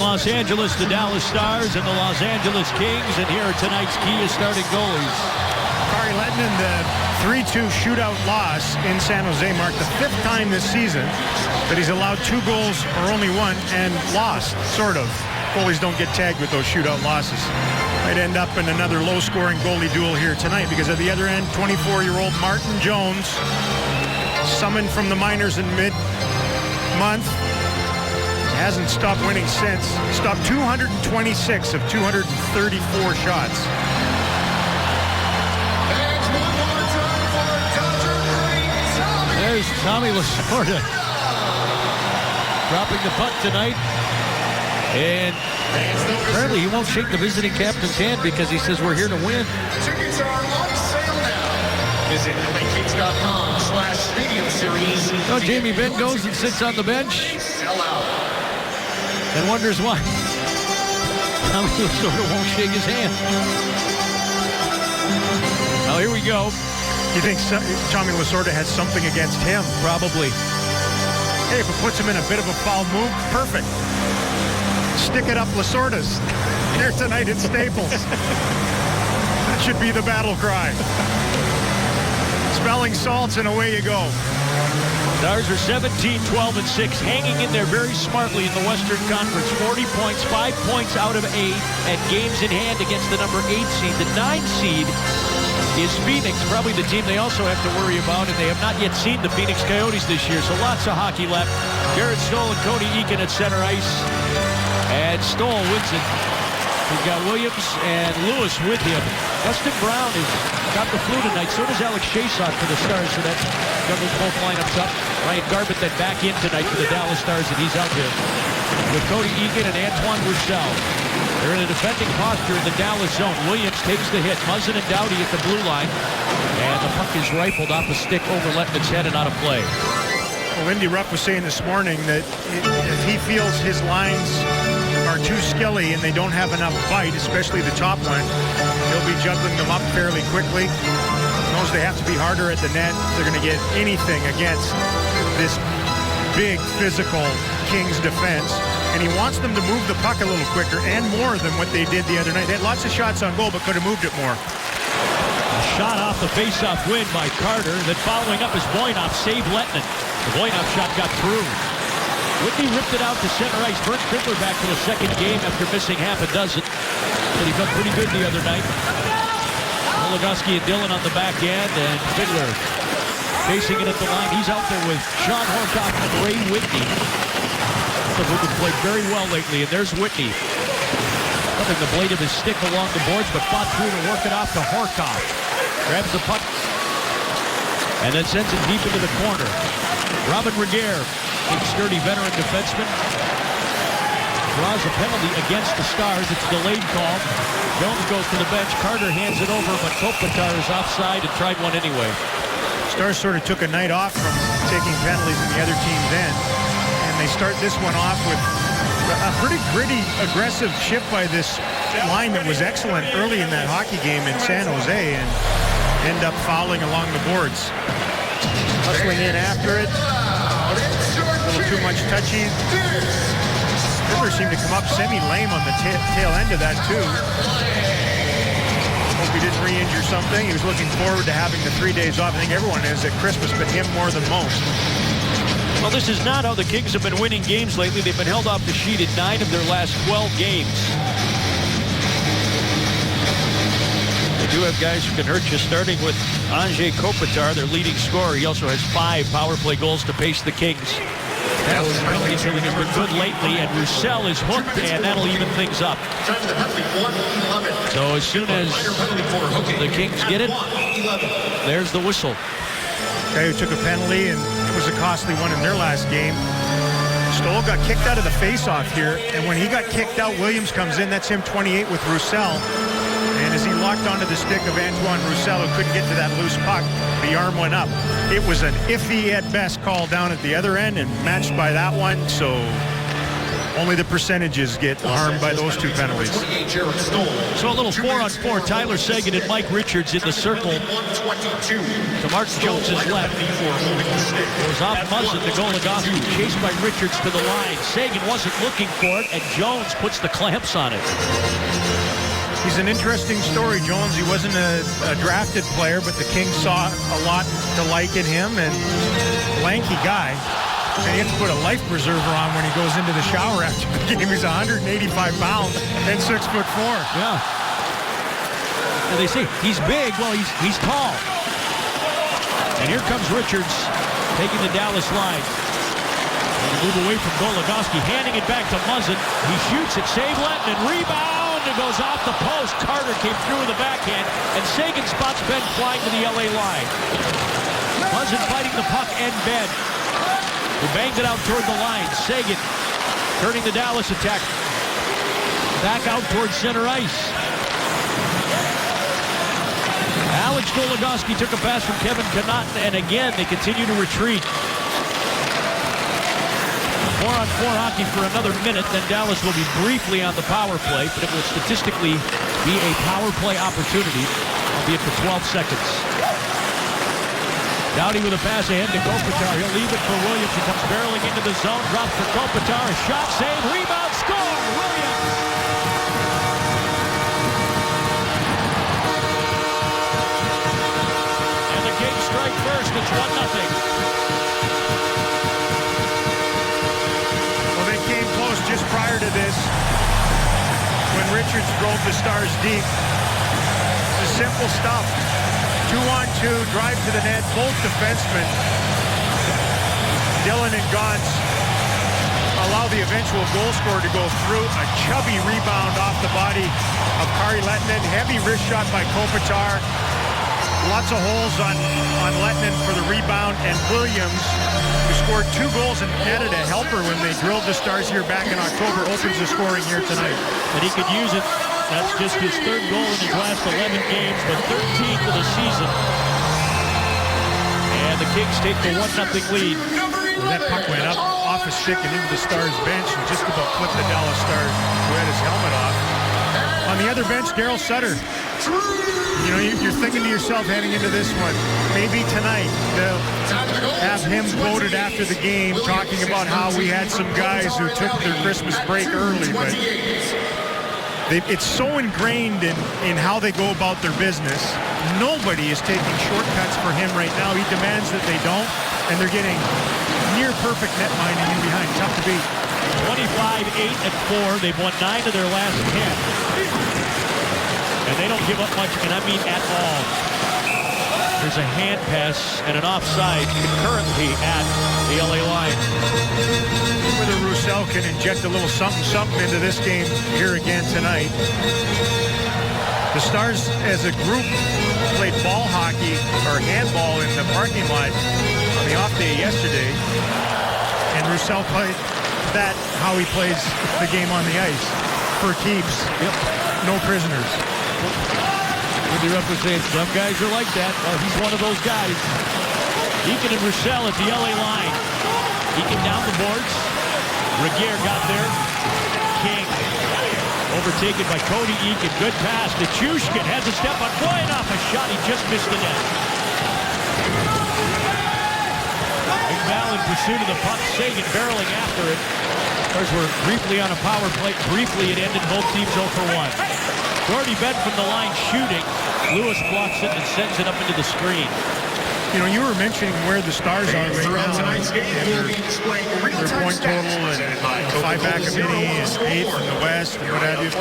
Los Angeles, the Dallas Stars and the Los Angeles Kings, and here are tonight's key starting goalies. Kari Lehtonen, the 3-2 shootout loss in San Jose marked the 5th time this season that he's allowed 2 goals or only 1 and lost, sort of. Goalies don't get tagged with those shootout losses. Might end up in another low-scoring goalie duel here tonight because at the other end, 24-year-old Martin Jones, summoned from the minors in mid-month, hasn't stopped winning since. Stopped 226 of 234 shots. There's Tommy Lasorda dropping the puck tonight. And apparently he won't shake the visiting captain's hand because he says we're here to win. Tickets are on sale now. Visit LAKings.com/stadium series. So Jamie Benn goes and sits on the bench and wonders why Tommy Lasorda won't shake his hand. Well, here we go. You think Tommy Lasorda has something against him? Probably. Hey, if it puts him in a bit of a foul move, perfect. Stick it up, Lasorda's. Here tonight at Staples. That should be the battle cry. Smelling salts and away you go. Stars are 17-12-6, hanging in there very smartly in the Western Conference. 40 points, 5 points out of 8, and games in hand against the number 8 seed. The 9 seed is Phoenix, probably the team they also have to worry about, and they have not yet seen the Phoenix Coyotes this year, so lots of hockey left. Garrett Stoll and Cody Eakin at center ice, and Stoll wins it. We've got Williams and Lewis with him. Dustin Brown has got the flu tonight, so does Alex Shaysock for the Stars, so that covers both lineups up. Ryan Garbutt then back in tonight for the Dallas Stars, and he's out there with Cody Eakin and Antoine Roussel. They're in a defending posture in the Dallas zone. Williams takes the hit. Muzzin and Doughty at the blue line. And the puck is rifled off a stick over Lettman's head and out of play. Well, Lindy Ruff was saying this morning that if he feels his lines are too skilly and they don't have enough bite, especially the top one, he'll be juggling them up fairly quickly. Knows they have to be harder at the net. They're going to get anything against this big physical Kings defense. And he wants them to move the puck a little quicker and more than what they did the other night. They had lots of shots on goal, but could have moved it more. A shot off the face-off win by Carter. Then following up is Voynov saved Lehtonen. The Voynov shot got through. Whitney ripped it out to center ice. Bert Fiddler back for the second game after missing half a dozen. But he felt pretty good the other night. Oligoski and Dillon on the back end, and Fiddler chasing it at the line. He's out there with Sean Horcoff and Ray Whitney, who have played very well lately. And there's Whitney, rubbing the blade of his stick along the boards, but fought through to work it off to Horcoff. Grabs the puck and then sends it deep into the corner. Robin Regehr, big sturdy veteran defenseman, draws a penalty against the Stars. It's a delayed call. Jones goes to the bench. Carter hands it over, but Kopitar is offside and tried one anyway. Stars sort of took a night off from taking penalties in the other team's end. They start this one off with a pretty gritty, aggressive shift by this line that was excellent early in that hockey game in San Jose and end up fouling along the boards. Hustling in after it. A little too much touchy. Fiddler seemed to come up semi-lame on the tail end of that, too. Hope he didn't re-injure something. He was looking forward to having the 3 days off. I think everyone is at Christmas, but him more than most. Well, this is not how the Kings have been winning games lately. They've been held off the sheet in 9 of their last 12 games. They do have guys who can hurt you, starting with Anze Kopitar, their leading scorer. He also has 5 power play goals to pace the Kings. Dallas has been good lately, and Roussel is hooked, and that'll even things up. So as soon as the Kings get it, there's the whistle. Guy who took a penalty, and it was a costly one in their last game. Stoll got kicked out of the face-off here, and when he got kicked out, Williams comes in. That's him 28 with Roussel. And as he locked onto the stick of Antoine Roussel, who couldn't get to that loose puck, the arm went up. It was an iffy at best call down at the other end and matched by that one. So Only the percentages get harmed by those two penalties. So a little 4-on-4. Tyler Seguin and Mike Richards in the circle to Martin Jones's left. Goes off Muzzin to Goligoski, chased by Richards to the line. Seguin wasn't looking for it, and Jones puts the clamps on it. He's an interesting story, Jones. He wasn't a drafted player, but the Kings saw a lot to like in him, and lanky guy. And he has to put a life preserver on when he goes into the shower after the game. He's 185 pounds and 6'4". Yeah. And they say he's big. Well, he's tall. And here comes Richards taking the Dallas line. Move away from Goligoski, handing it back to Muzzin. He shoots it, save Letton, and rebound. It goes off the post. Carter came through with the backhand, and Seguin spots Ben flying to the LA line. Muzzin fighting the puck and Ben. He banged it out toward the line. Seguin turning the Dallas attack back out towards center ice. Alex Goligoski took a pass from Kevin Connaughton, and again they continue to retreat. 4-on-4 hockey for another minute, then Dallas will be briefly on the power play, but it will statistically be a power play opportunity, albeit for 12 seconds. Doughty with a pass ahead to Kopitar. He'll leave it for Williams. He comes barreling into the zone. Drops for Kopitar. A shot, save, rebound, score! Williams! And the Kings strike first. It's 1-0. Well, they came close just prior to this when Richards drove the Stars deep. It's simple stuff. 2-on-2, drive to the net, both defensemen, Dillon and Gauntz, allow the eventual goal scorer to go through. A chubby rebound off the body of Kari Lehtinen. Heavy wrist shot by Kopitar. Lots of holes on Lehtinen for the rebound. And Williams, who scored 2 goals and added a helper when they drilled the Stars here back in October, opens the scoring here tonight. And he could use it. That's just his 3rd goal in his last 11 games, but 13th of the season. And the Kings take the 1-0 lead. Well, that puck went up off a stick and into the Stars bench and just about flipped the Dallas Stars, who had his helmet off. On the other bench, Daryl Sutter. You know, you're thinking to yourself heading into this one, maybe tonight they'll have him quoted after the game talking about how we had some guys who took their Christmas break early, but it's so ingrained in how they go about their business. Nobody is taking shortcuts for him right now. He demands that they don't, and they're getting near perfect net minding in behind. Tough to beat. 25-8-4. They've won 9 of their last 10. And they don't give up much, and I mean at all. There's a hand pass and an offside concurrently at the LA line. Whether Roussel can inject a little something into this game here again tonight. The Stars, as a group, played ball hockey or handball in the parking lot on the off day yesterday, and Roussel played that how he plays the game on the ice for keeps. Yep. No prisoners. Would you say some guys are like that? Well, he's one of those guys. Eakin and Roussel at the LA line. Eakin down the boards. Regier got there. King overtaken by Cody Eakin. Good pass to Chushkin. Has a step on Voinov. A shot. He just missed the net. McBall in pursuit of the puck. Seguin barreling after it. Stars were briefly on a power play. Briefly it ended. Both teams 0 for 1. Gordy Ben from the line shooting. Lewis blocks it and sends it up into the screen. You know, you were mentioning where the Stars are right now, and their point total, and 5 back of Mini, and 8th in the West, and what have you.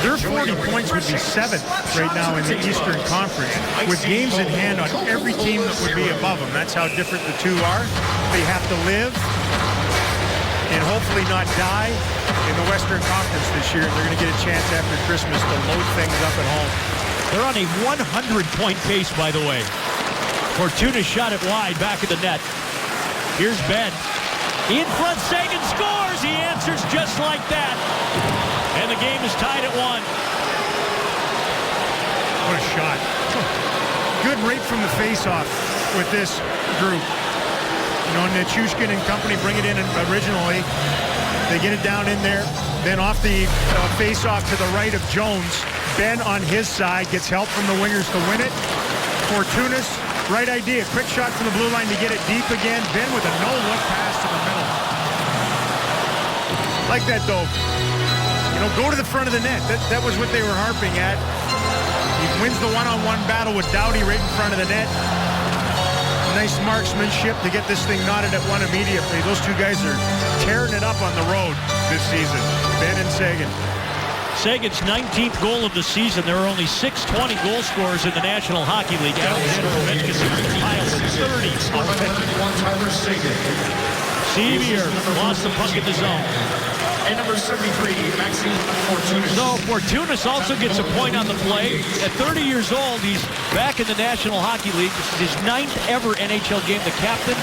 Their 40 points would be 7th right now in the Eastern Conference, with games in hand on every team that would be above them. That's how different the two are. They have to live and hopefully not die in the Western Conference this year. They're going to get a chance after Christmas to load things up at home. They're on a 100-point pace, by the way. Fortuna shot it wide, back of the net. Here's Ben. In front, Seguin scores! He answers just like that. And the game is tied at 1. What a shot. Good rate from the face-off with this group. You know, Nichushkin and company bring it in originally. They get it down in there. Then off the face-off to the right of Jones. Ben on his side gets help from the wingers to win it. Fortunas, right idea. Quick shot from the blue line to get it deep again. Ben with a no-look pass to the middle. Like that, though. You know, go to the front of the net. That was what they were harping at. He wins the one-on-one battle with Doughty right in front of the net. Nice marksmanship to get this thing knotted at one immediately. Those two guys are tearing it up on the road this season, Ben and Seguin. Seguin's 19th goal of the season. There are only 620 goal scorers in the National Hockey League. Alexander Ovechkin piles 30 Tyler Seguin. Sevier lost the puck in the zone. And number 73, Maxime Fortunas. So Fortunas also gets a point on the play. At 30 years old, he's back in the National Hockey League. This is his 9th ever NHL game. The captain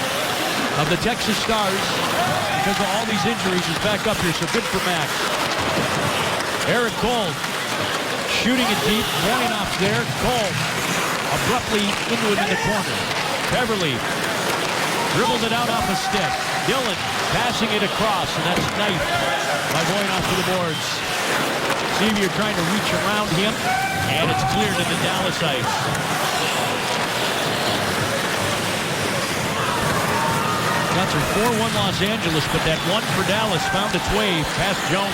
of the Texas Stars, because of all these injuries, is back up here, so good for Max. Eric Cole shooting it deep. Voynov there. Cole abruptly into it in the corner. Beverly dribbled it out off a stick. Dillon passing it across, and that's knifed by Voynov to the boards. Sevier trying to reach around him, and it's cleared into Dallas ice. That's a 4-1 Los Angeles, but that one for Dallas found its way past Jones.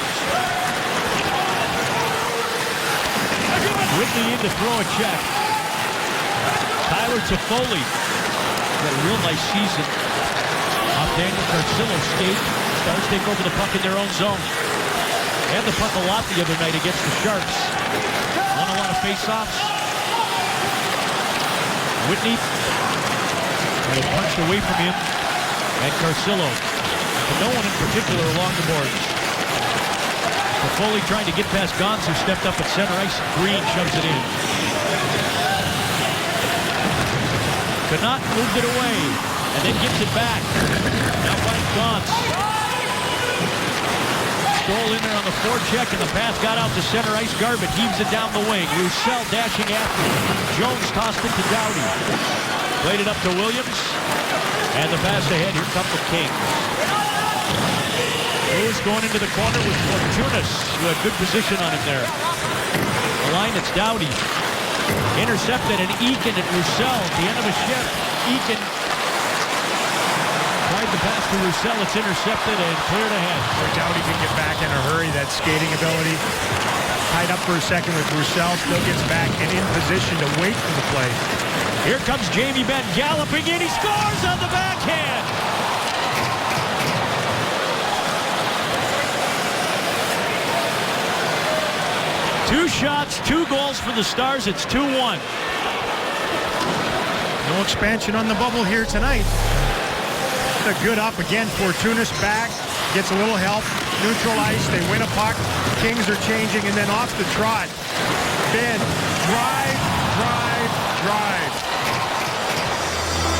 Whitney in to throw a check. Tyler Toffoli got a real nice season. Off Daniel Carcillo's skate. Stars take over the puck in their own zone. Had the puck a lot the other night against the Sharks. Won a lot of face-offs. Whitney got it punched away from him. And Carcillo. But no one in particular along the boards. Toffoli trying to get past Gons, who stepped up at center ice. Green shoves it in. Connaught moved it away, and then gets it back. Now finds Gons. Stole in there on the forecheck, and the pass got out to center ice. Garbutt heaves it down the wing. Roussel dashing after him. Jones tossed it to Doughty. Played it up to Williams, and the pass ahead. Here come the Kings. Lewis going into the corner with Fortunas, who had good position on him there. The line, it's Doughty. Intercepted, and Eakin and Roussel at the end of a shift. Eakin tried the pass to Roussel. It's intercepted and cleared ahead. Doughty can get back in a hurry. That skating ability. Tied up for a second with Roussel. Still gets back and in position to wait for the play. Here comes Jamie Benn galloping in. He scores on the backhand. Two shots, 2 goals for the Stars. It's 2-1. No expansion on the bubble here tonight. A good up again. Fortunas back. Gets a little help. Neutral ice. They win a puck. Kings are changing, and then off the trot. Ben. Drive.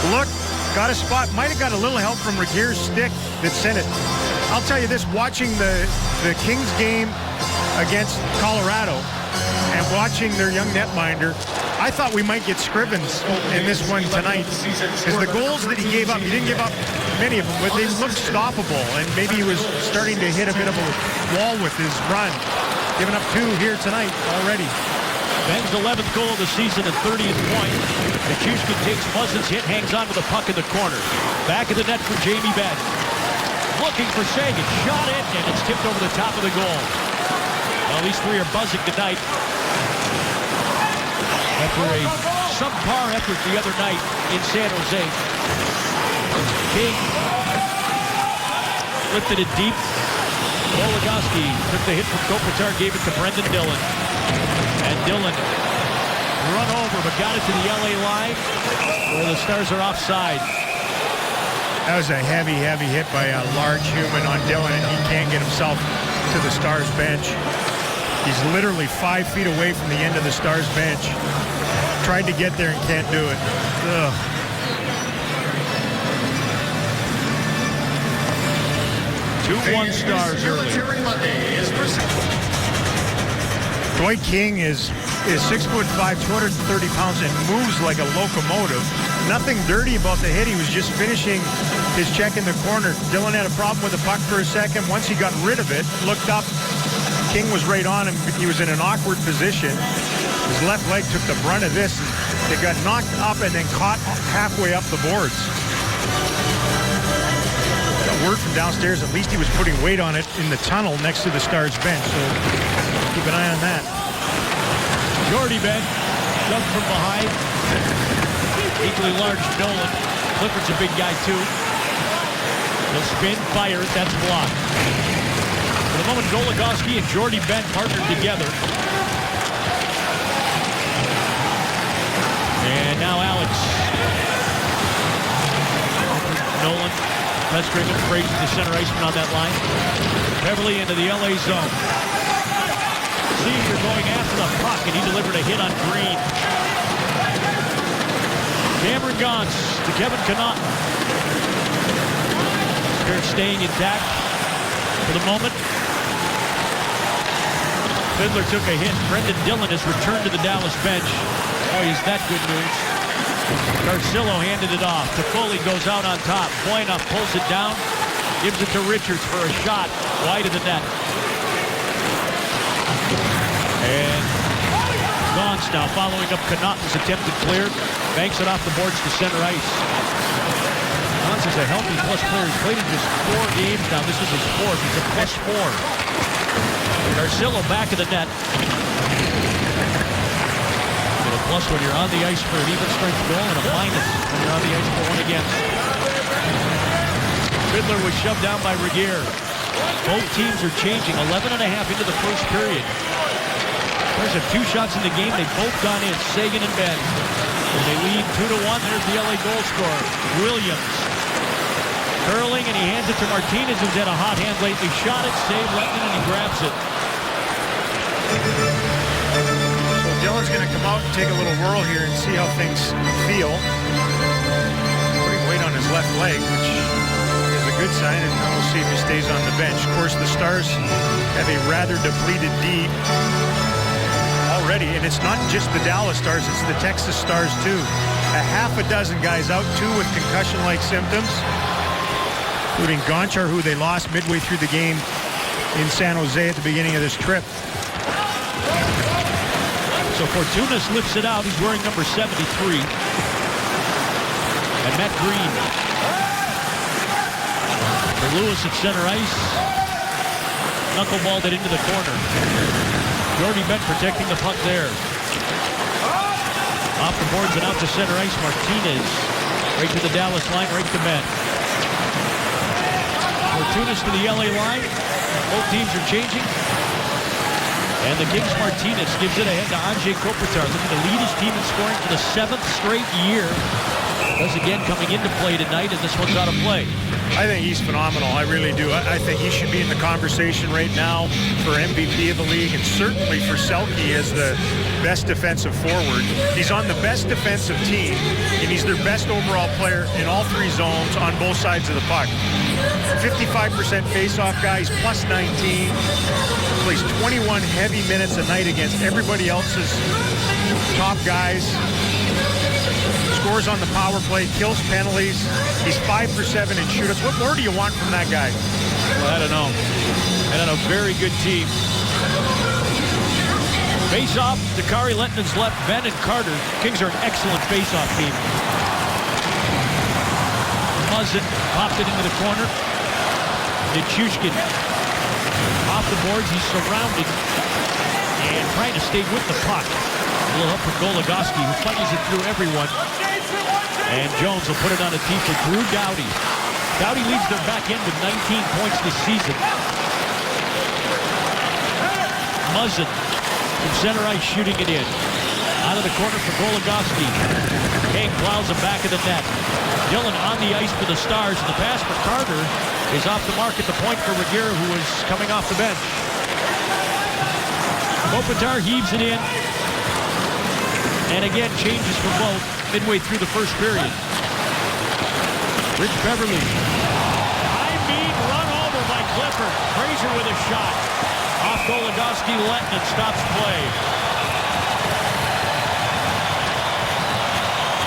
Look. Got a spot. Might have got a little help from Regeer's stick that sent it. I'll tell you this. Watching the Kings game against Colorado and watching their young netminder, I thought we might get Scrivens in this one tonight. Because the goals that he gave up, he didn't give up many of them, but they looked stoppable, and maybe he was starting to hit a bit of a wall with his run. Giving up 2 here tonight already. Ben's 11th goal of the season and 30th point. Nichushkin takes Muzzin's hit, hangs on to the puck in the corner. Back of the net for Jamie Benn. Looking for Seguin. Shot it, and it's tipped over the top of the goal. Well, these 3 are buzzing tonight after a subpar effort the other night in San Jose. King lifted it deep. Goligoski took the hit from Kopitar, gave it to Brendan Dillon. And Dillon run over, but got it to the LA line where the Stars are offside. That was a heavy hit by a large human on Dillon, and he can't get himself to the Stars bench. He's literally 5 feet away from the end of the Stars bench. Tried to get there and can't do it. Ugh. Two-1 Stars early. Dwight King is 6'5", 230 pounds, and moves like a locomotive. Nothing dirty about the hit. He was just finishing his check in the corner. Dillon had a problem with the puck for a second. Once he got rid of it, looked up, King was right on him. He was in an awkward position. His left leg took the brunt of this. It got knocked up and then caught halfway up the boards. Got word from downstairs, at least he was putting weight on it in the tunnel next to the Stars bench. So keep an eye on that. Jordy Ben, dug from behind. Equally large Nolan. Clifford's a big guy too. He'll spin, fire, that's blocked. For the moment, Goligoski and Jordy Ben partnered together. And now Alex. Nolan, Pressdraven, Fraser, the center iceman on that line. Beverly into the LA zone. Senior going after the puck, and he delivered a hit on Green. Cameron Gaunce to Kevin Connaughton. Spirit staying intact for the moment. Fiddler took a hit. Brendan Dillon has returned to the Dallas bench. Boy, is that good news. Garcillo handed it off. Toffoli goes out on top. Boyna pulls it down. Gives it to Richards for a shot wide of the net. And Gaunce now following up Connaughton's attempted clear. Banks it off the boards to center ice. Gaunce is a healthy plus player. He's played in just 4 games now. This is his 4th. He's a plus 4. Garcillo back of the net. Get a plus when you're on the ice for an even strength goal and a minus when you're on the ice for one against. Fiddler was shoved down by Regier. Both teams are changing. 11.5 into the first period. There's a 2 shots in the game. They've both gone in. Sagan and Ben. And they lead 2-1. There's the LA goal scorer, Williams. Curling, and he hands it to Martinez, who's had a hot hand lately. Shot it, saved Lettman, and he grabs it. So Dillon's going to come out and take a little whirl here and see how things feel. Putting weight on his left leg, which is a good sign, and we'll see if he stays on the bench. Of course, the Stars have a rather depleted D already, and it's not just the Dallas Stars, it's the Texas Stars too. A half a dozen guys out, 2 with concussion-like symptoms, including Gonchar, who they lost midway through the game in San Jose at the beginning of this trip. So Fortunas lifts it out. He's wearing number 73. And Matt Green. For Lewis at center ice. Knuckleballed it into the corner. Jordy Ben protecting the puck there. Off the boards and out to center ice. Martinez. Right to the Dallas line, right to Ben. Fortunas to the LA line. Both teams are changing. And the Kings Martinez gives it ahead to Anze Kopitar, looking to lead his team in scoring for the 7th straight year. Does again coming into play tonight, and this one's out of play. I think he's phenomenal. I really do. I think he should be in the conversation right now for MVP of the league, and certainly for Selke as the best defensive forward. He's on the best defensive team, and he's their best overall player in all 3 zones on both sides of the puck. 55% face-off guys, plus 19. Plays 21 heavy minutes a night against everybody else's top guys. Scores on the power play, kills penalties. He's 5 for 7 in shootouts. What more do you want from that guy? Well, I don't know. And on a very good team. Face-off, Dakari Letton's left, Ben and Carter. Kings are an excellent face-off team. Muzzin popped it into the corner. Nichushkin off the boards. He's surrounded and trying to stay with the puck. A little help from Goligoski, who punches it through everyone. And Jones will put it on a tee for Drew Doughty. Doughty leads their back end with 19 points this season. Muzzin from center ice shooting it in. Out of the corner for Goligoski. King plows the back of the net. Dillon on the ice for the Stars. And the pass for Carter is off the mark at the point for Regier, who is coming off the bench. Kopitar heaves it in. And again, changes for both midway through the first period. Rich Beverly. Run over by Clifford. Fraser with a shot. Off Goligoski, Letton, and stops play.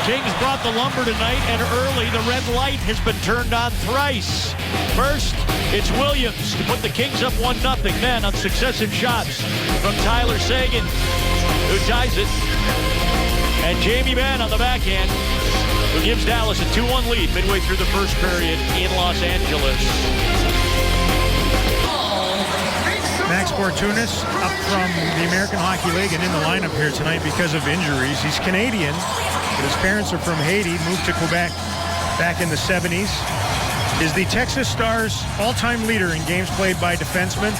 Kings brought the lumber tonight, and early the red light has been turned on thrice. First, it's Williams to put the Kings up 1-0. Then on successive shots from Tyler Seguin, who ties it. And Jamie Benn on the backhand, who gives Dallas a 2-1 lead midway through the first period in Los Angeles. Max Fortunas up from the American Hockey League and in the lineup here tonight because of injuries. He's Canadian, but his parents are from Haiti, moved to Quebec back in the 70s. Is the Texas Stars all-time leader in games played by defensemen.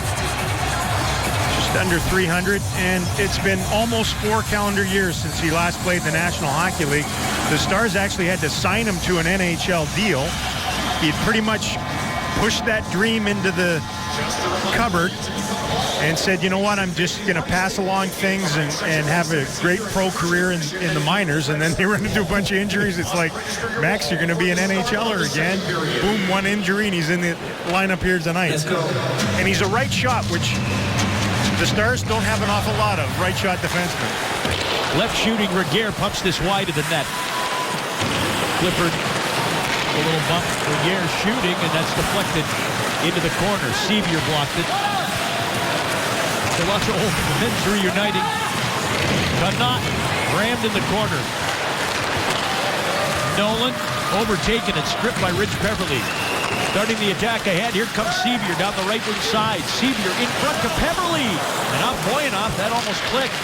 Just under 300, and it's been almost 4 calendar years since he last played in the National Hockey League. The Stars actually had to sign him to an NHL deal. He'd pretty much pushed that dream into the cupboard and said, you know what, I'm just going to pass along things and have a great pro career in the minors. And then they run into a bunch of injuries. It's like, Max, you're going to be an NHLer again. Boom, 1 injury, and he's in the lineup here tonight. And he's a right shot, which the Stars don't have an awful lot of right shot defensemen. Left shooting Regehr pumps this wide of the net. Clifford, a little bump. Regehr shooting, and that's deflected into the corner. Sevier blocked it. So lots of old men's reuniting. Connaughton rammed in the corner. Nolan overtaken and stripped by Rich Peverley. Starting the attack ahead. Here comes Sevier down the right wing side. Sevier in front to Peverley. And not Boyanoff. That almost clicked.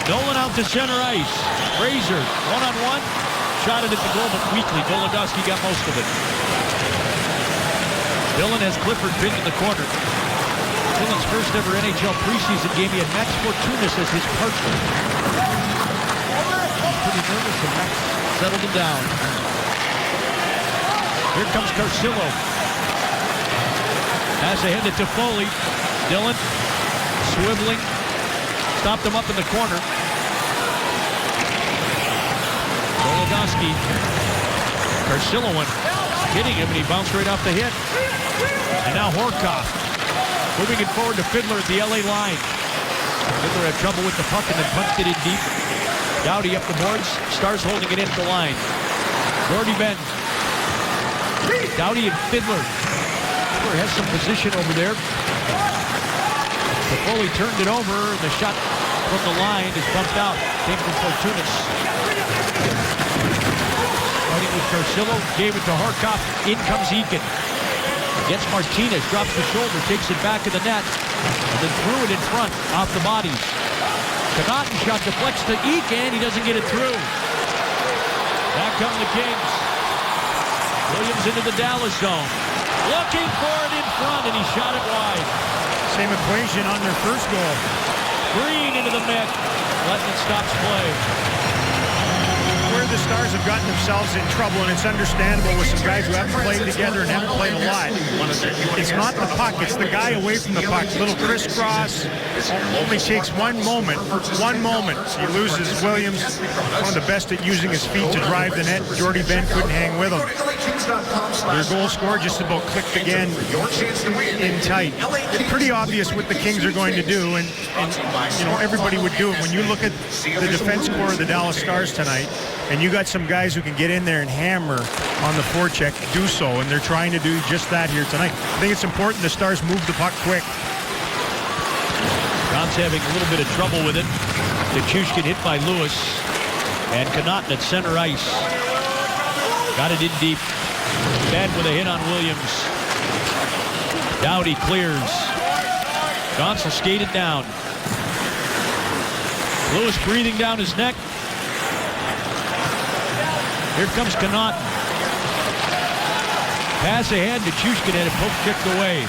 Nolan out to center ice. Fraser, one-on-one. Shot it at the goal, but weakly. Goligoski got most of it. Dillon has Clifford pinned in the corner. Dillon's first ever NHL preseason game. He had Max Fortunas as his partner. He's pretty nervous, and Max settled him down. Here comes Carcillo. Pass ahead to Toffoli. Dillon swiveling. Stopped him up in the corner. Goligoski. Carcillo went hitting him, and he bounced right off the hit. And now Horcoff moving it forward to Fiddler at the LA line. Fiddler had trouble with the puck and then punched it in deep. Doughty up the boards. Stars holding it into the line. Gordy Benn. Doughty and Fiddler. Fiddler has some position over there. Toffoli turned it over. The shot from the line is bumped out. Came from Fortunas. Starting with Carcillo. Gave it to Horcoff. In comes Eakin. Gets Martinez. Drops the shoulder. Takes it back to the net. And then threw it in front. Off the bodies. Connaughton shot deflects to Eakin. He doesn't get it through. Back come the Kings. Williams into the Dallas zone. Looking for it in front, and he shot it wide. Same equation on their first goal. Green into the net. Lettman stops play. Where the Stars have gotten themselves in trouble, and it's understandable with some guys who haven't played together and haven't played a lot. It's not the puck, it's the guy away from the puck. Little crisscross. Only takes one moment. He loses Williams, one of the best at using his feet to drive the net. Jordy Benn couldn't hang with him. Their goal scorer just about clicked again in tight. Pretty obvious what the Kings are going to do, and you know, everybody would do it. When you look at the defense core of the Dallas Stars tonight, and you got some guys who can get in there and hammer on the forecheck, do so, and they're trying to do just that here tonight. I think it's important the Stars move the puck quick. John's having a little bit of trouble with it. Nichushkin hit by Lewis, and Connaughton at center ice. Got it in deep. Bad with a hit on Williams. Doughty clears. Johnson skated down. Lewis breathing down his neck. Here comes Connaughton. Pass ahead. Nichushkin had it poke checked away.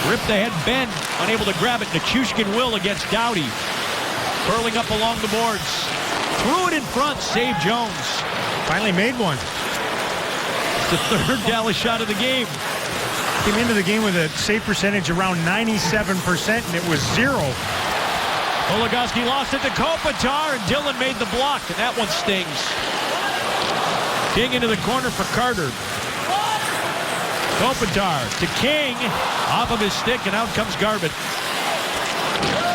Ripped ahead. Benn unable to grab it. Nichushkin will against Doughty. Curling up along the boards. Threw it in front. Save Jones. Finally made one. The third Dallas shot of the game. Came into the game with a save percentage around 97%, and it was 0. Goligoski lost it to Kopitar, and Dillon made the block, and that one stings. King into the corner for Carter. Kopitar to King, off of his stick, and out comes Garbutt.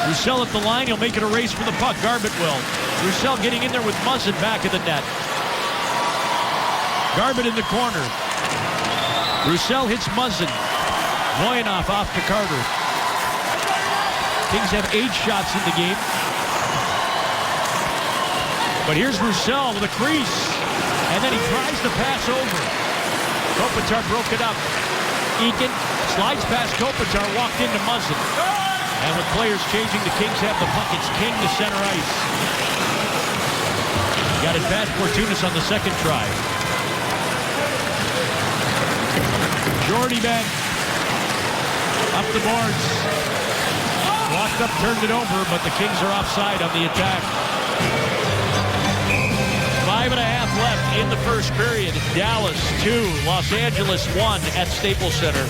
Roussel at the line. He'll make it a race for the puck. Garbutt will. Roussel getting in there with Muzzin back of the net. Garbutt in the corner. Roussel hits Muzzin. Voynov off to Carter. Kings have 8 shots in the game. But here's Roussel with a crease. And then he tries to pass over. Kopitar broke it up. Eakin slides past Kopitar, walked into Muzzin. And with players changing, the Kings have the puck. It's King to center ice. Got it past Fortunas on the second try. Jordy Ben up the boards. Walked up, turned it over, but the Kings are offside on the attack. 5.5 left in the first period. Dallas 2, Los Angeles 1 at Staples Center.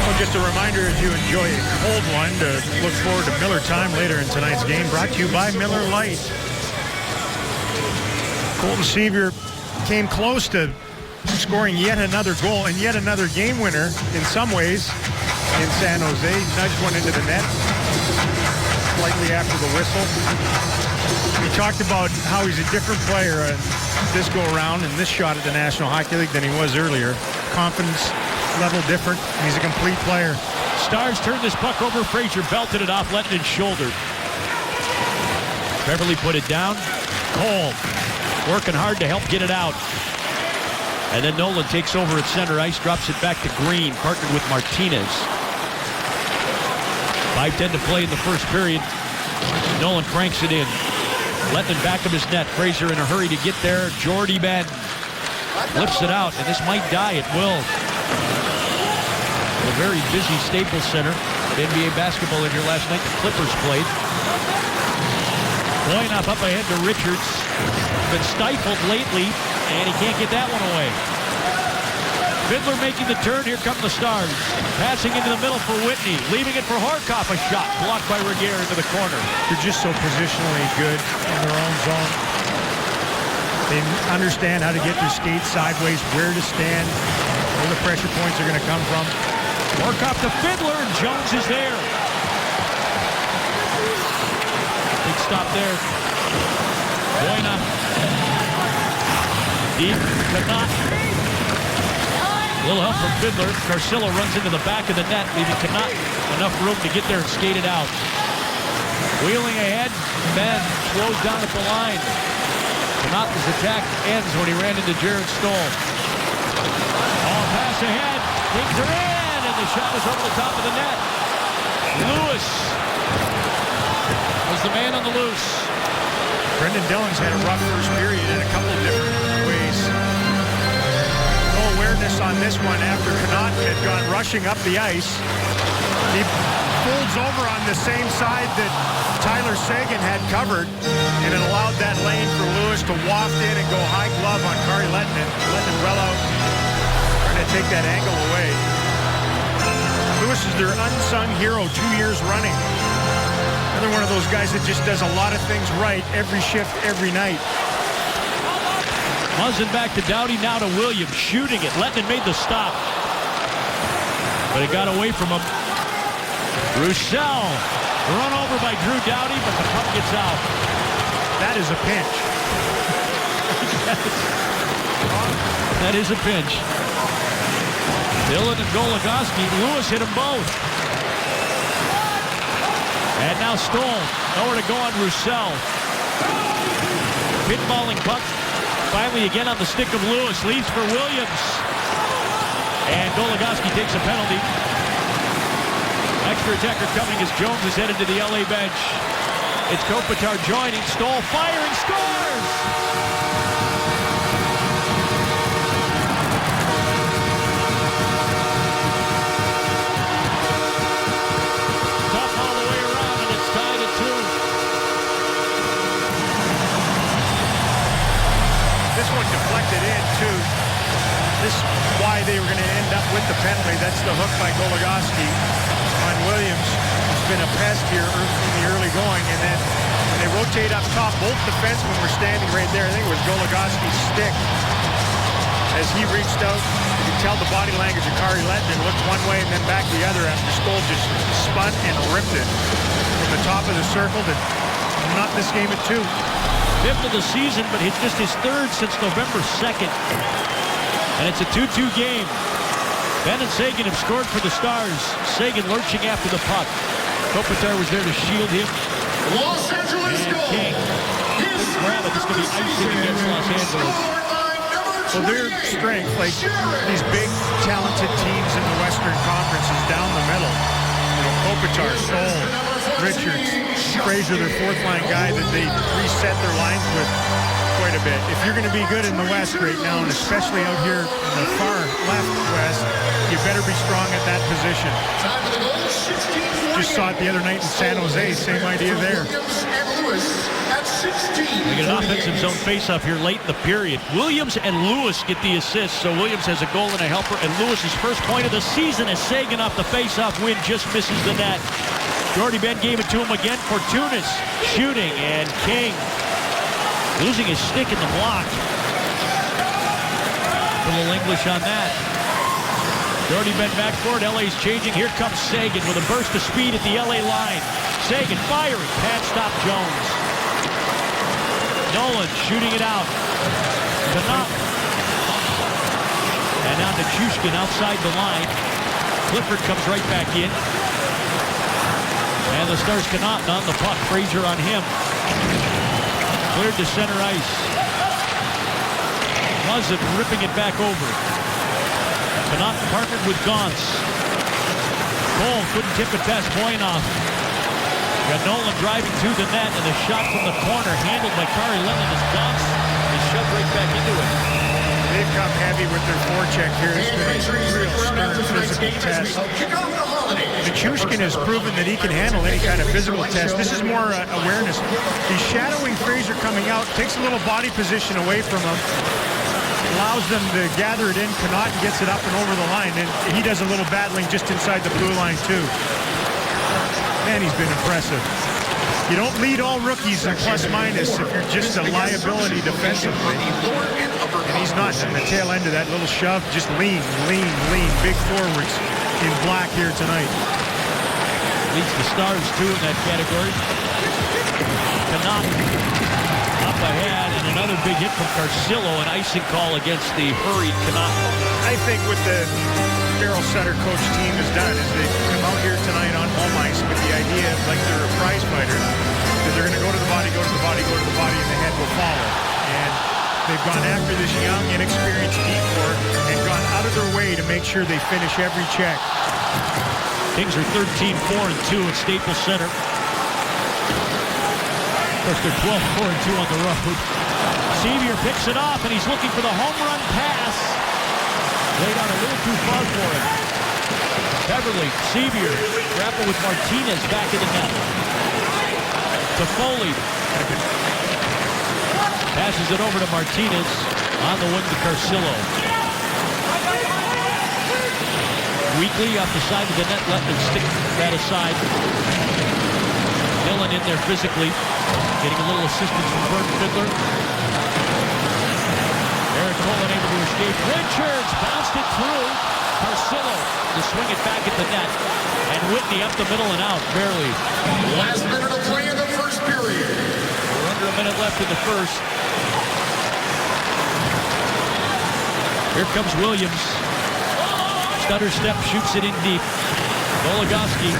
Well, just a reminder, as you enjoy a cold one, to look forward to Miller Time later in tonight's game, brought to you by Miller Lite. Colton Sceviour came close to scoring yet another goal and yet another game winner in some ways in San Jose. Nudged one into the net slightly after the whistle. We talked about how he's a different player this go-around in this shot at the National Hockey League than he was earlier. Confidence level different, and he's a complete player. Stars turn this puck over. Frazier belted it off Letton's shoulder. Beverly put it down. Cole working hard to help get it out. And then Nolan takes over at center ice, drops it back to Green, partnered with Martinez. 5:10 to play in the first period. Nolan cranks it in. Letton back of his net. Frazier in a hurry to get there. Jordy Ben flips it out, and this might die. It will. A very busy Staples Center at NBA basketball in here last night. The Clippers played. Voynov up ahead to Richards. Been stifled lately, and he can't get that one away. Fiddler making the turn. Here come the Stars. Passing into the middle for Whitney. Leaving it for Horkoff. A shot blocked by Regier into the corner. They're just so positionally good in their own zone. They understand how to get their skates sideways, where to stand, where the pressure points are going to come from. Horkoff to Fiddler, and Jones is there. Big stop there. Voynov. Deep. Knott. A little help from Fiddler. Carcillo runs into the back of the net, leaving Knott enough room to get there and skate it out. Wheeling ahead, Ben slows down at the line. Knott's attack ends when he ran into Jared Stoll. All pass ahead. Kings are in, and the shot is over the top of the net. Lewis was the man on the loose. Brendan Dillon's had a rough first period in a couple of different ways. No awareness on this one after Knott had gone rushing up the ice. He folds over on the same side that Tyler Seguin had covered, and it allowed that lane for Lewis to waft in and go high glove on Kari Lehtonen. Lehtonen well out, trying to take that angle away. Lewis is their unsung hero 2 years running. Another one of those guys that just does a lot of things right every shift, every night. Muzzin back to Doughty, now to Williams, shooting it. Lehtonen made the stop, but it got away from him. Roussel run over by Drew Doughty, but the puck gets out. That is a pinch. That is a pinch. Dillon and Goligoski. Lewis hit them both. And now Stoll. Nowhere to go on Roussel. Pinballing puck. Finally again on the stick of Lewis. Leaves for Williams. And Goligoski takes a penalty. Extra attacker coming as Jones is headed to the LA bench. It's Kopitar joining. Stoll firing, scores! Tough all the way around, and it's tied at 2. This one deflected in, too. This is why they were going to end up with the penalty. That's the hook by Goligoski on Williams. It's been a pest here in the early going, and then when they rotate up top, both defensemen were standing right there. I think it was Goligoski's stick as he reached out to tell the body language of Kari Lehtinen looked one way and then back the other after Stoll just spun and ripped it from the top of the circle to not this game at 2. 5th of the season, but it's just his 3rd since November 2nd. And it's a 2-2 game. Ben and Seguin have scored for the Stars. Seguin lurching after the puck. Kopitar was there to shield him. Los Angeles goal. King. Grab it. This could be icing against Los Angeles. Well, their strength, like these big, talented teams in the Western Conference, is down the middle. You know, Kopitar, Stoll, Richards, Fraser, their 4th-line guy that they reset their lines with quite a bit. If you're going to be good in the West right now, and especially out here in the far left West, you better be strong at that position. Just saw it the other night in San Jose. Same idea there. We get an offensive zone face-off here late in the period. Williams and Lewis get the assist, so Williams has a goal and a helper, and Lewis's first point of the season as Seguin off the face-off win just misses the net. Jordy Ben gave it to him again. Fortunas shooting, and King losing his stick in the block. A little English on that. Jordy Ben back forward. LA's changing. Here comes Seguin with a burst of speed at the LA line. Seguin firing. Pad stop Jones. Nolan shooting it out. Connaught. And now Nichushkin outside the line. Clifford comes right back in. And the Stars Connaught on the puck. Fraser on him. Cleared to center ice. Muzzin ripping it back over. Connaught partnered with Gauntz. Cole couldn't tip it past Voinov. Got Nolan driving to the net, and the shot from the corner handled by Kari Lehtinen as Gauntz is shoved right back into it. They've come heavy with their forecheck here. It's been a real stern physical test. Nichushkin has proven that he can handle any kind of physical test. This is more awareness. He's shadowing Fraser coming out, takes a little body position away from him, allows them to gather it in. Connaught gets it up and over the line, and he does a little battling just inside the blue line too. Man, he's been impressive. You don't lead all rookies in plus-minus if you're just a liability defensively. And he's not on the tail end of that little shove. Just lean. Big forwards in black here tonight. Leads the Stars, too, in that category. Connaught up ahead, and another big hit from Carcillo, an icing call against the hurried Connaught. I think what the Daryl Sutter coach team has done is they come out here tonight on home ice with the idea, like they're a prize fighter, that they're going to go to the body, and the head will follow. And they've gone after this young, inexperienced D4 and gone out of their way to make sure they finish every check. Kings are 13-4-2 at Staples Center. Of course, they're 12-4-2 on the road. Sevier picks it off, and he's looking for the home run pass. Laid out a little too far for him. Beverly, Sevier, grapple with Martinez back in the net. To Foley. Passes it over to Martinez. On the wing to Carcillo. Weekly off the side of the net, Lehtinen stick that aside. Dillon in there physically. Getting a little assistance from Bert Fiddler. Eric Cole unable to escape. Richards bounced it through. Carcillo to swing it back at the net. And Whitney up the middle and out, barely. Last minute of play in the first period. We're under a minute left in the first. Here comes Williams. Stutter step, shoots it in deep. Goligoski.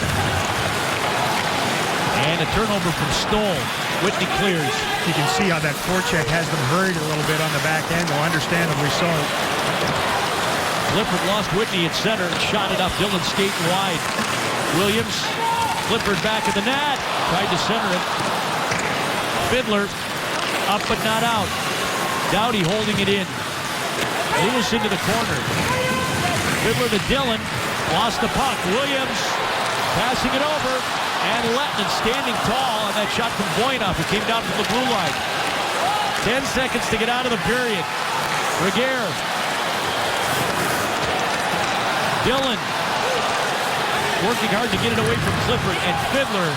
And a turnover from Stoll. Whitney clears. You can see how that forecheck has them hurried a little bit on the back end, though understandably so. Clifford lost Whitney at center and shot it up. Dillon skating wide. Williams, Clifford back at the net. Tried to center it. Fiddler up but not out. Doughty holding it in. Lewis into the corner. Fiddler to Dillon. Lost the puck. Williams passing it over. And Lehtinen standing tall on that shot from Voinov, who came down from the blue line. 10 seconds to get out of the period. Regehr. Dillon working hard to get it away from Clifford, and Fiddler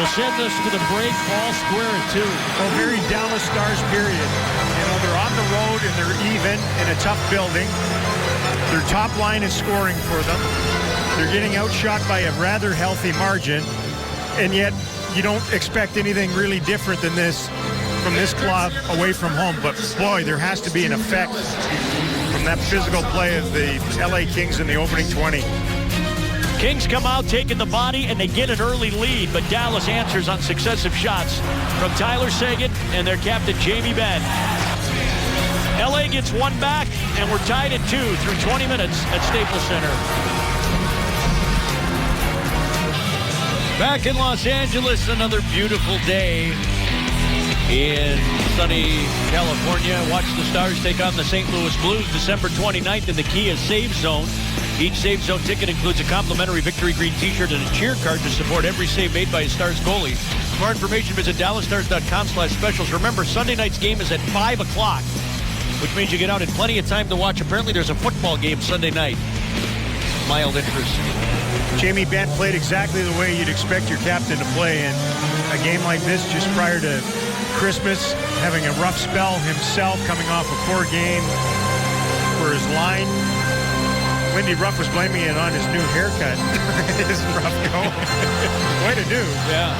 will send us to the break. Ball square at 2. Oh, very Dallas Stars period. You know, they're on the road and they're even in a tough building. Their top line is scoring for them. They're getting outshot by a rather healthy margin, and yet you don't expect anything really different than this from this club away from home. But boy, there has to be an effect from that physical play of the LA Kings in the opening 20. Kings come out taking the body, and they get an early lead, but Dallas answers on successive shots from Tyler Seguin and their captain, Jamie Benn. LA gets one back, and we're tied at 2 through 20 minutes at Staples Center. Back in Los Angeles, another beautiful day in sunny California. Watch the Stars take on the St. Louis Blues December 29th in the Kia Save Zone. Each Save Zone ticket includes a complimentary Victory Green t-shirt and a cheer card to support every save made by a Stars goalie. For more information, visit DallasStars.com/specials. Remember, Sunday night's game is at 5 o'clock, which means you get out in plenty of time to watch. Apparently, there's a football game Sunday night. Mild interest. Jamie Benn played exactly the way you'd expect your captain to play in a game like this just prior to Christmas, having a rough spell himself, coming off a poor game for his line. Lindy Ruff was blaming it on his new haircut. His rough go. Way to do. Yeah.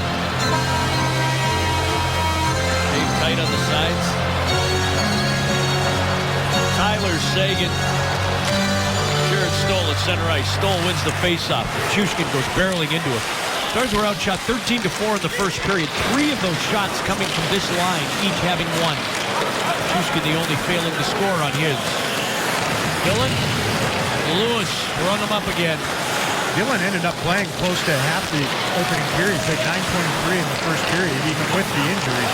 Big tight on the sides. Tyler Seguin. Jared Stoll at center ice. Stoll wins the faceoff. Chushkin goes barreling into it. Stars were outshot 13-4 in the first period. 3 of those shots coming from this line, each having one. Chushkin the only failing to score on his. Dylan, Lewis run him up again. Dylan ended up playing close to half the opening period. Played 9:23 in the first period, even with the injury.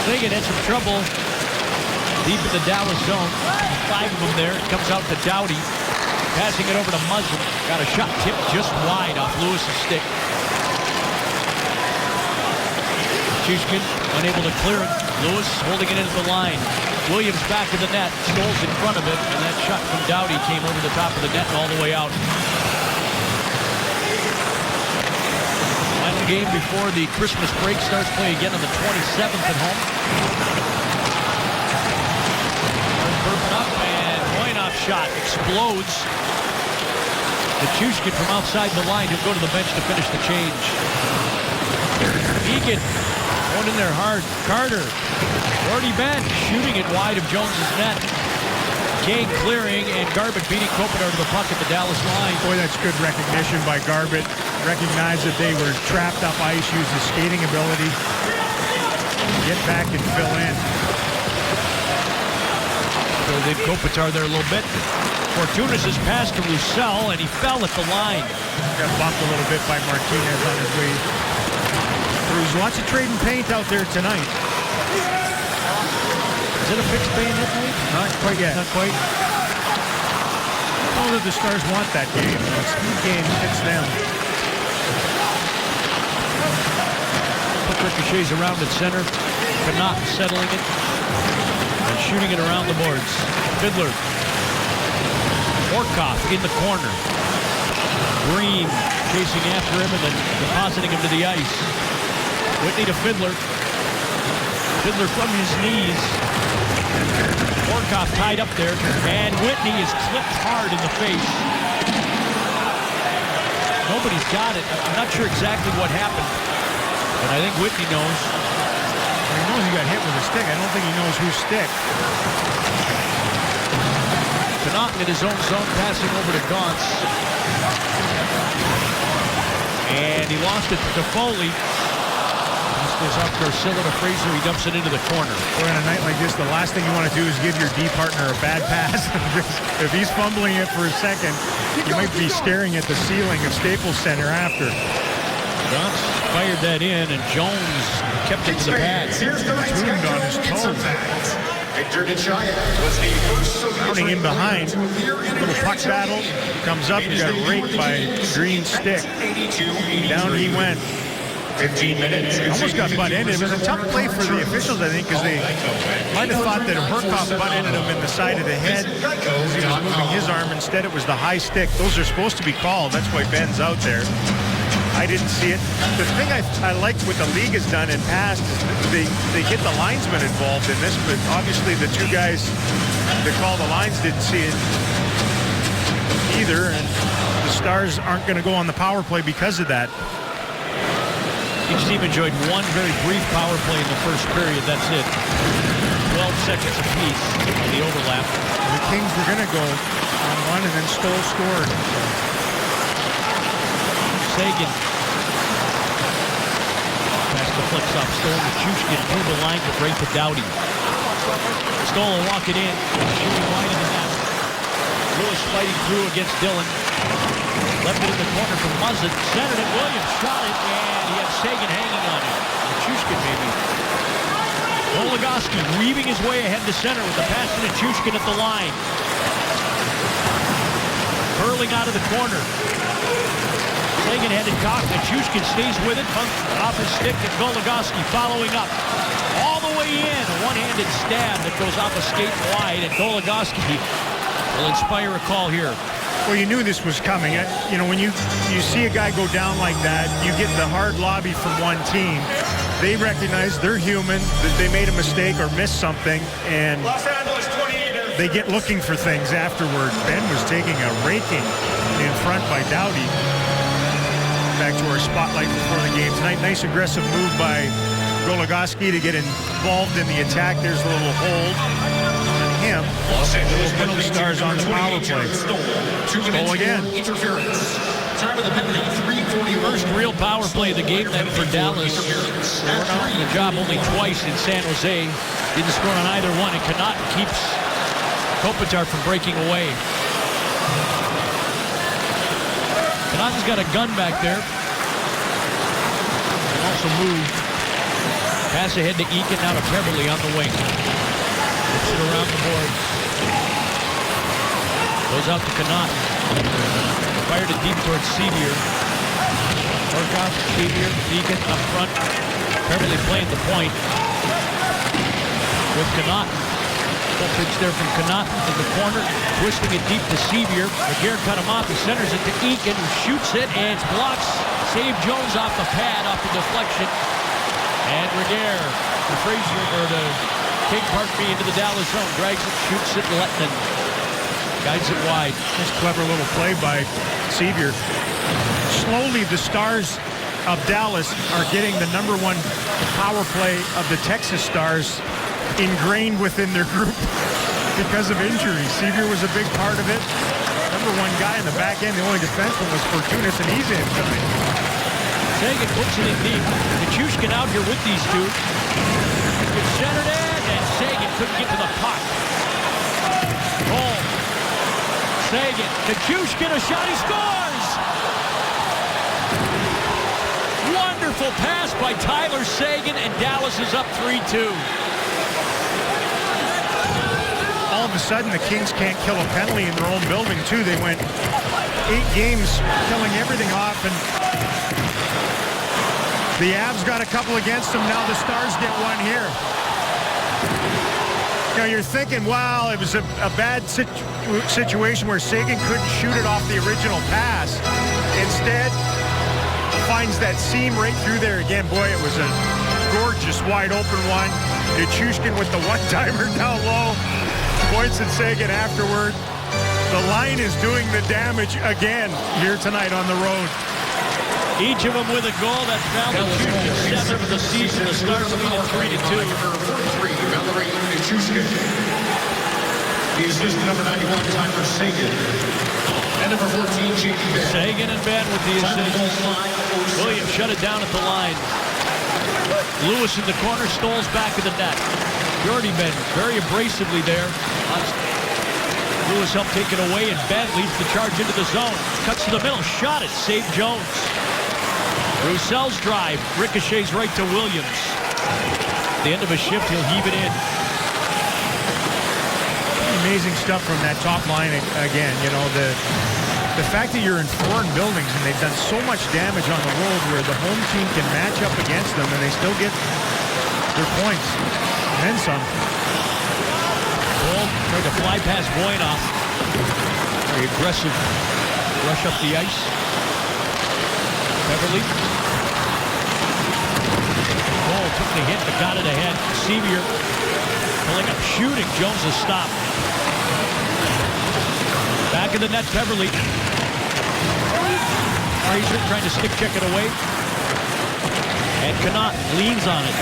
Seguin had some trouble deep in the Dallas zone. 5 of them there. It comes out to Doughty. Passing it over to Muzzin. Got a shot tipped just wide off Lewis's stick. Chushkin unable to clear it. Lewis holding it into the line. Williams back to the net. Stoll's in front of it, and that shot from Doughty came over the top of the net and all the way out. Final game before the Christmas break. Stars play again on the 27th at home. Burping up, and Voynov shot explodes. The Chushkin from outside the line. He'll go to the bench to finish the change. Egan going in there hard. Carter. Gordy Benn shooting it wide of Jones's net. Kane clearing, and Garbutt beating Kopitar to the puck at the Dallas line. Boy, that's good recognition by Garbutt. Recognized that they were trapped up ice, used his skating ability. Get back and fill in. Filled in Kopitar there a little bit. Fortunas' pass to Roussel, and he fell at the line. Got bumped a little bit by Martinez on his way. There was lots of trading paint out there tonight. Is it a fixed bayonet night? Not quite yet. Not quite. I know that the Stars want that game. The speed game fits them. Puck ricochets around at center. Canuck settling it and shooting it around the boards. Fiddler. Orkoff in the corner. Green chasing after him and then depositing him to the ice. Whitney to Fiddler. Fiddler from his knees. Orkoff tied up there, and Whitney is clipped hard in the face. Nobody's got it. I'm not sure exactly what happened, but I think Whitney knows. He knows he got hit with a stick. I don't think he knows whose stick. Connaughton in his own zone, passing over to Gaunce. And he lost it to Foley. Goes up Garcilla to Fraser. He dumps it into the corner. Boy, on a night like this, the last thing you want to do is give your D partner a bad pass. If he's fumbling it for a second, you might be staring at the ceiling of Staples Center after. Gaunce fired that in, and Jones kept it to the pad. Tuned on his toes. Victor Nechaya was the first Running in behind. Little puck battle. Comes up and got raked by Green's stick. Down he went. 15 minutes. Almost got butt-ended. It was a tough play for the officials, I think, because they might have thought that Herkoff butt-ended him in the side of the head as he was moving his arm. Instead, it was the high stick. Those are supposed to be called. That's why Ben's out there. I didn't see it. The thing I like what the league has done in past is they get the linesman involved in this, but obviously the two guys to call the lines didn't see it either, and the Stars aren't going to go on the power play because of that. Each team enjoyed one very brief power play in the first period. That's it. 12 seconds apiece on the overlap. The Kings were going to go on one, and then Stoll scored. Seguin. Pass the flips off Stoll. Nichushkin through the line to break to Doughty. Stoll will walk it in. Shooting wide in the net. Lewis fighting through against Dillon. Left it in the corner for Muzzin. Centered it. Williams shot it, and he had Seguin hanging on him. Nichushkin maybe. Goligoski weaving his way ahead to center with the pass to Nichushkin at the line. Hurling out of the corner. Seguin headed cock. Nichushkin stays with it. Off his stick, and Goligoski following up. All the way in. A one-handed stab that goes off a skate wide, and Goligoski will inspire a call here. Well, you knew this was coming. You know, when you see a guy go down like that, you get the hard lobby from one team. They recognize they're human, that they made a mistake or missed something, and Los Angeles 28. they get looking for things afterward. Ben was taking a raking in front by Doughty. Back to our spotlight before the game tonight. Nice aggressive move by Goligoski to get involved in the attack. There's a little hold on him. Los Angeles Put the Stars on the power play. Stoll again. Interference. Time of the penalty, 3:41. First real power play of the game then for Dallas. The job only twice in San Jose. Didn't score on either one, and Connaughton keeps Kopitar from breaking away. Connaughton's got a gun back there. And also moved. Pass ahead to Eakin, now to Peverley on the wing. Gets it around the boards. Goes out to Connaughton. Fired it deep towards Sevier. Horkoff, Sevier, Eakin up front. Peverley playing the point. With Connaughton. Full pitch there from Connaughton in the corner. Twisting it deep to Sevier. Regehr cut him off. He centers it to Eakin, who shoots it, and it's blocked. Save Jones off the pad, off the deflection. And Regehr, the Fraser, or the King Park me into the Dallas zone. Drags it, shoots it, Lettinen guides it wide. This clever little play by Sevier. Slowly, the Stars of Dallas are getting the #1 power play of the Texas Stars ingrained within their group because of injuries. Sevier was a big part of it. #1 guy in the back end. The only defenseman was Fortunas, and he's in tonight. Seguin puts it in deep. Nichushkin out here with these two. It's centered in, and Seguin couldn't get to the puck. Goal. Seguin. Nichushkin, a shot, he scores! Wonderful pass by Tyler Seguin, and Dallas is up 3-2. All of a sudden, the Kings can't kill a penalty in their own building, too. They went 8 games killing everything off, and the Avs got a couple against them. Now the Stars get one here. You know, you're thinking, wow, it was a bad situation where Seguin couldn't shoot it off the original pass. Instead, finds that seam right through there again. Boy, it was a gorgeous wide open one. Nichushkin with the one-timer down low. Points at Seguin afterward. The line is doing the damage again here tonight on the road. Each of them with a goal. That's Valdez 7 of the season. The Stars lead at 3-2. Number 43, Valery Nichushkin. The assist number 91, Tyler Seguin. And number 14, J.D. Ben. Seguin and Ben with the assist. Williams shut it down at the line. Lewis in the corner. Stoll's back of the net. Jordy Ben very abrasively there. Lewis helped take it away, and Ben leads the charge into the zone. Cuts to the middle. Shot it. Saved Jones. Roussell's drive ricochets right to Williams. At the end of a shift, he'll heave it in. Amazing stuff from that top line again. You know, the fact that you're in foreign buildings and they've done so much damage on the road where the home team can match up against them and they still get their points. And then some. Ball tried to fly past Voynov. Very aggressive rush up the ice. Peverley. Ball took the hit but got it ahead. Sevier pulling up, shooting. Jones has stopped. Back of the net, Beverly. Fraser trying to stick check it away. And Connaught leans on it.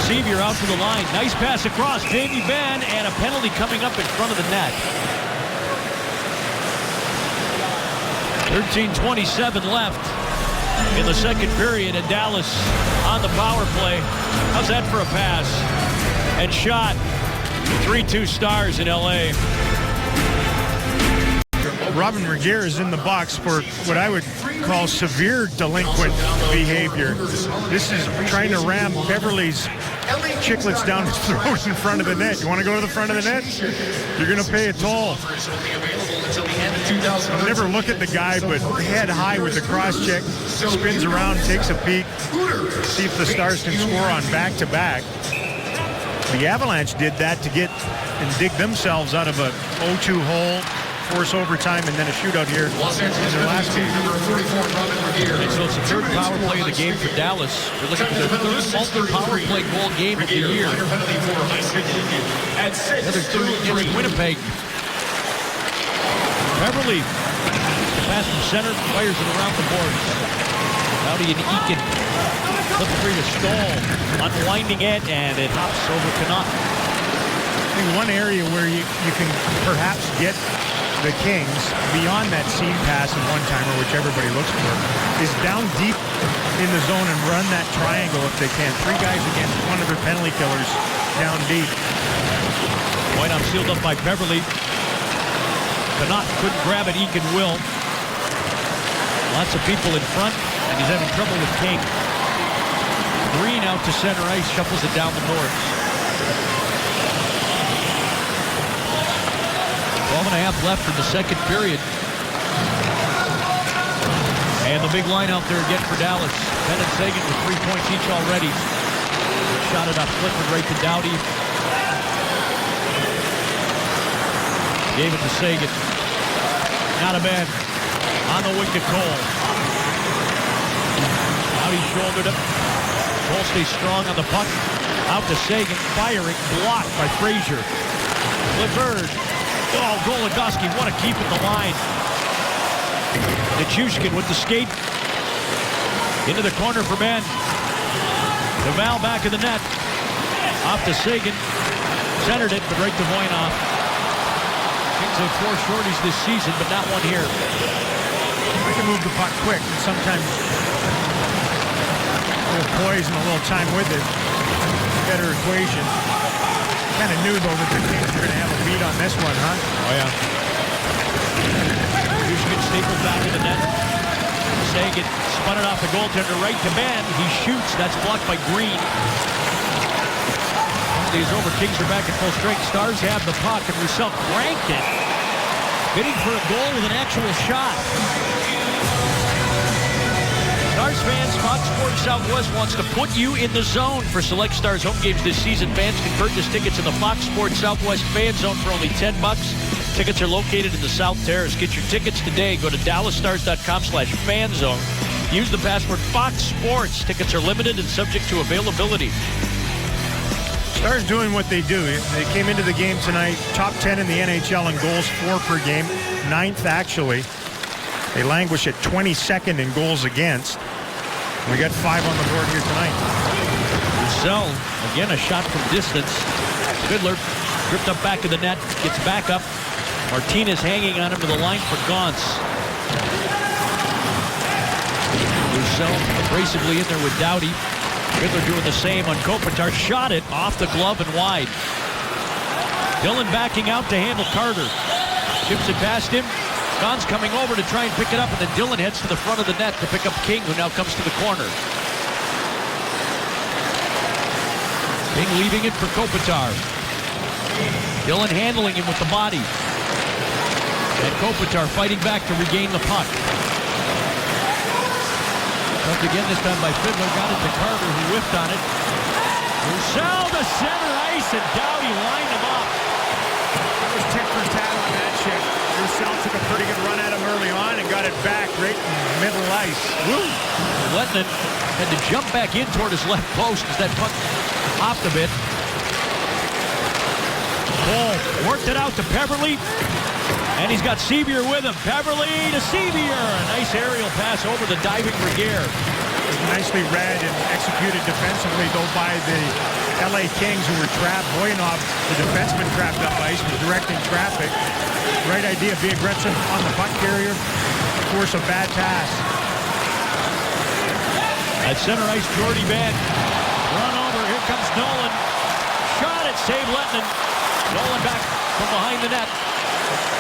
Sevier out to the line. Nice pass across. Jamie Benn, and a penalty coming up in front of the net. 13:27 left in the second period, and Dallas on the power play. How's that for a pass? And shot. 3-2 Stars in L.A. Robin Regehr is in the box for what I would call severe delinquent behavior. This is trying to ram Beverly's chiclets down his throat in front of the net. You want to go to the front of the net? You're going to pay a toll. I'll never look at the guy, but head high with the cross check, spins around, takes a peek, see if the Stars can score on back-to-back. The Avalanche did that to get and dig themselves out of a 0-2 hole, force overtime, and then a shootout here in their last game. And so it's the third power play of the game for Dallas. They're looking for their third multi-power play goal game of the year. Another third against Winnipeg. Beverly, the pass from center, fires it around the boards. Doughty and Eakin flip free to Stahl, unwinding it, and it hops over Connaught. I think one area where you can perhaps get the Kings beyond that seam pass and one-timer, which everybody looks for, is down deep in the zone and run that triangle if they can. Three guys against one of their penalty killers down deep. Whiteout sealed up by Beverly. Connaught couldn't grab it. Eakin will. Lots of people in front, and he's having trouble with King. Green out to center ice, shuffles it down the boards. 12.5 left in the second period. And the big line out there again for Dallas. Benn and Seguin with 3 points each already. Shot it up, flickered right to Doughty. Gave it to Seguin. Not a bad. On the wing to Cole. Doughty shouldered it. Cole stays strong on the puck. Out to Seguin. Firing. Blocked by Fraser. Clifford. Oh, Goligoski, what a keep at the line. Nichushkin with the skate. Into the corner for Benn. Duval back of the net. Off to Seguin. Centered it, but right to Voinov. Kings have 4 shorties this season, but not one here. They can move the puck quick, and sometimes a little poise and a little time with it. Better equation. Kind of knew, though, that the Kings were going to have a beat on this one, huh? Oh, yeah. Nichushkin stapled back to the net. Seguin spun it off the goaltender right to Benn. He shoots. That's blocked by Green. Is over. Kings are back at full strength. Stars have the puck, and Roussel cranked it. Bidding for a goal with an actual shot. Stars fans, Fox Sports Southwest wants to put you in the zone for select Stars home games this season. Fans can purchase tickets in the Fox Sports Southwest fan zone for only $10. Tickets are located in the South Terrace. Get your tickets today. Go to DallasStars.com/fanzone. Use the password Fox Sports. Tickets are limited and subject to availability. Stars doing what they do. They came into the game tonight, top 10 in the NHL in goals, 4 per game, 9th actually. They languish at 22nd in goals against. We got 5 on the board here tonight. Roussel, again a shot from distance. Fiddler gripped up back of the net, gets back up. Martinez hanging on him to the line for Gauntz. Roussel abrasively in there with Doughty. Fiddler doing the same on Kopitar. Shot it off the glove and wide. Dillon backing out to handle Carter. Chips it past him. Gauntz coming over to try and pick it up, and then Dillon heads to the front of the net to pick up King, who now comes to the corner. King leaving it for Kopitar. Dillon handling him with the body. And Kopitar fighting back to regain the puck. Dumped again this time by Fiddler. Got it to Carter, who whiffed on it. Roussel to center ice, and Doughty lined him up. It was tit for tat on that check. Roussel took a pretty good run at him early on and got it back right in middle ice. Woo! Lettinen had to jump back in toward his left post as that puck hopped a bit. Cole worked it out to Beverly. And he's got Sevier with him. Beverly to Sevier. A nice aerial pass over the diving Regehr. Nicely read and executed defensively, though, by the LA Kings, who were trapped. Voinov, the defenseman trapped up ice, was directing traffic. Right idea, be aggressive on the puck carrier, force a bad pass. At center ice, Jordy Benn. Run over, here comes Nolan. Shot it, save Lettinen. Nolan back from behind the net.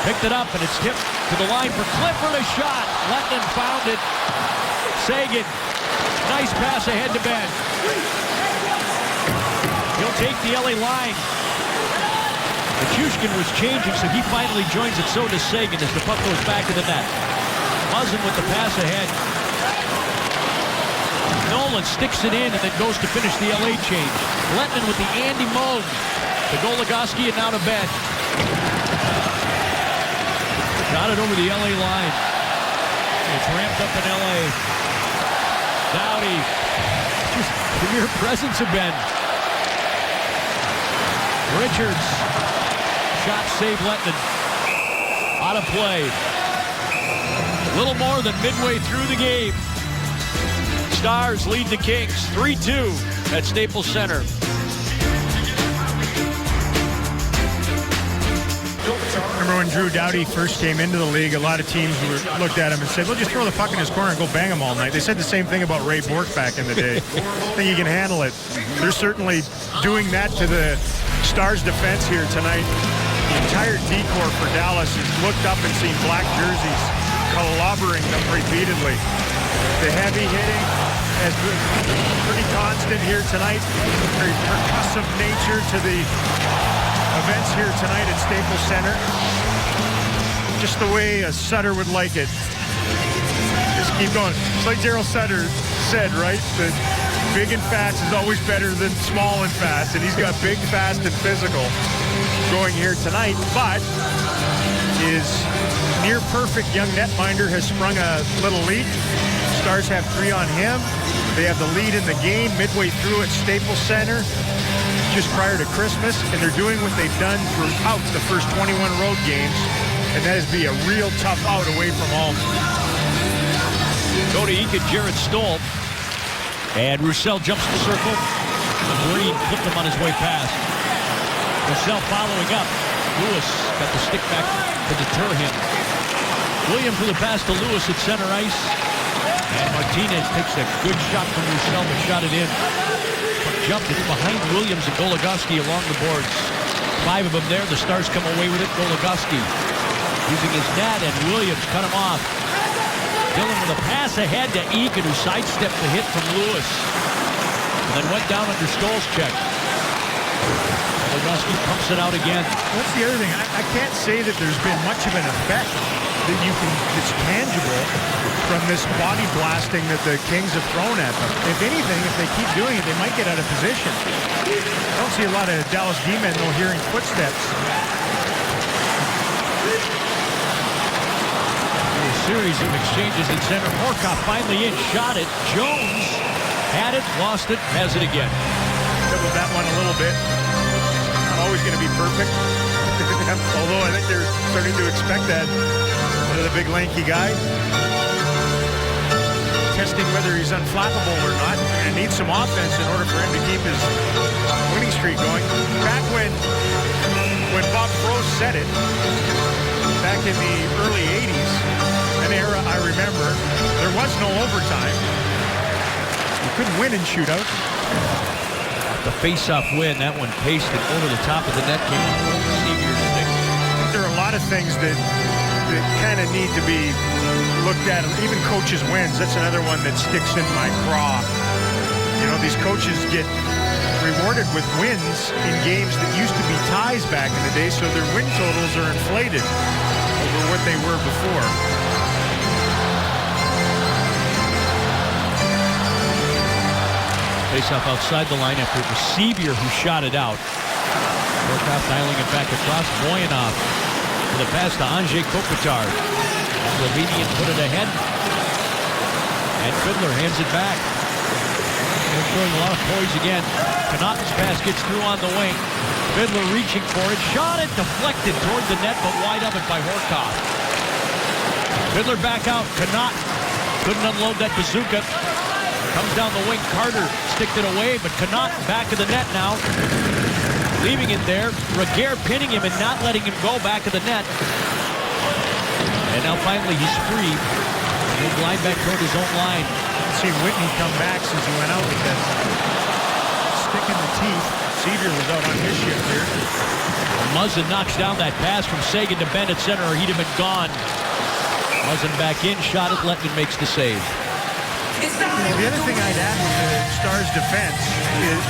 Picked it up, and it's tipped to the line for Clifford. A shot. Lettinen found it. Seguin. Nice pass ahead to Benn. He'll take the LA line. Nichushkin was changing, so he finally joins it. So does Seguin as the puck goes back to the net. Muzzin with the pass ahead. Nolan sticks it in and then goes to finish the LA change. Lettinen with the Andy Moog. To Goligoski and now to Benn. Got it over the LA line. It's ramped up in LA. Doughty. Just the mere presence of Benn. Richards. Shot save Lettinen. Out of play. A little more than midway through the game. Stars lead the Kings 3-2 at Staples Center. Remember when Drew Doughty first came into the league, a lot of teams looked at him and said, well, just throw the puck in his corner and go bang him all night. They said the same thing about Ray Bourque back in the day. I think he can handle it. They're certainly doing that to the Stars' defense here tonight. The entire decor for Dallas has looked up and seen black jerseys clobbering them repeatedly. The heavy hitting has been pretty constant here tonight. Very percussive nature to the events here tonight at Staples Center. Just the way a Sutter would like it. Just keep going. It's like Daryl Sutter said, right? That big and fast is always better than small and fast. And he's got big, fast, and physical going here tonight. But his near-perfect young netminder has sprung a little leak. Stars have 3 on him. They have the lead in the game midway through at Staples Center just prior to Christmas, and they're doing what they've done throughout the first 21 road games, and that is be a real tough out away from home. Go to Eakin, Jared Stoll. And Roussel jumps the circle. Green flipped him on his way past. Roussel following up. Lewis got the stick back to deter him. Williams with a pass to Lewis at center ice. And Martinez takes a good shot from Roussel, but shot it in. Jumped it behind Williams and Goligoski along the boards. 5 of them there. The Stars come away with it. Goligoski using his net, and Williams cut him off. Dillon with a pass ahead to Eakin, who sidestepped the hit from Lewis. And then went down under Stoll's check. Goligoski pumps it out again. That's the other thing. I can't say that there's been much of an effect that it's tangible from this body blasting that the Kings have thrown at them. If anything, if they keep doing it, they might get out of position. I don't see a lot of Dallas D-men, though, hearing footsteps. A series of exchanges in center. Morkov finally in, shot it. Jones had it, lost it, has it again. With that one a little bit. Not always going to be perfect. Although I think they're starting to expect that. The big lanky guy. Testing whether he's unflappable or not. They're going to need some offense in order for him to keep his winning streak going. Back when Bob Frost said it, back in the early 80s, an era I remember, there was no overtime. You couldn't win in shootouts. The face-off win, that one pasted over the top of the net, came off the Sevier's stick. I think there are a lot of things that kind of need to be looked at. Even coaches' wins, that's another one that sticks in my craw. You know, these coaches get rewarded with wins in games that used to be ties back in the day, so their win totals are inflated over what they were before. Face-off outside the line after it was Sevier who shot it out. Morkov dialing it back across. Voinov with a pass to Andrzej Kopitar. Slovenian put it ahead. And Fiddler hands it back. They're showing a lot of poise again. Connaughton's pass gets through on the wing. Fiddler reaching for it. Shot it. Deflected toward the net, but wide of it by Horcoff. Fiddler back out. Connaught couldn't unload that bazooka. Comes down the wing. Carter sticked it away, but Connaught back of the net now. Leaving it there. Regehr pinning him and not letting him go back of the net. And now finally he's free. He'll glide back toward his own line. See Whitney come back since he went out with that stick in the teeth. Sevier was out on his shift here. Muzzin knocks down that pass from Seguin to Benn at center, or he'd have been gone. Muzzin back in, shot it. Lettman makes the save. The other thing I'd add with the Stars' defense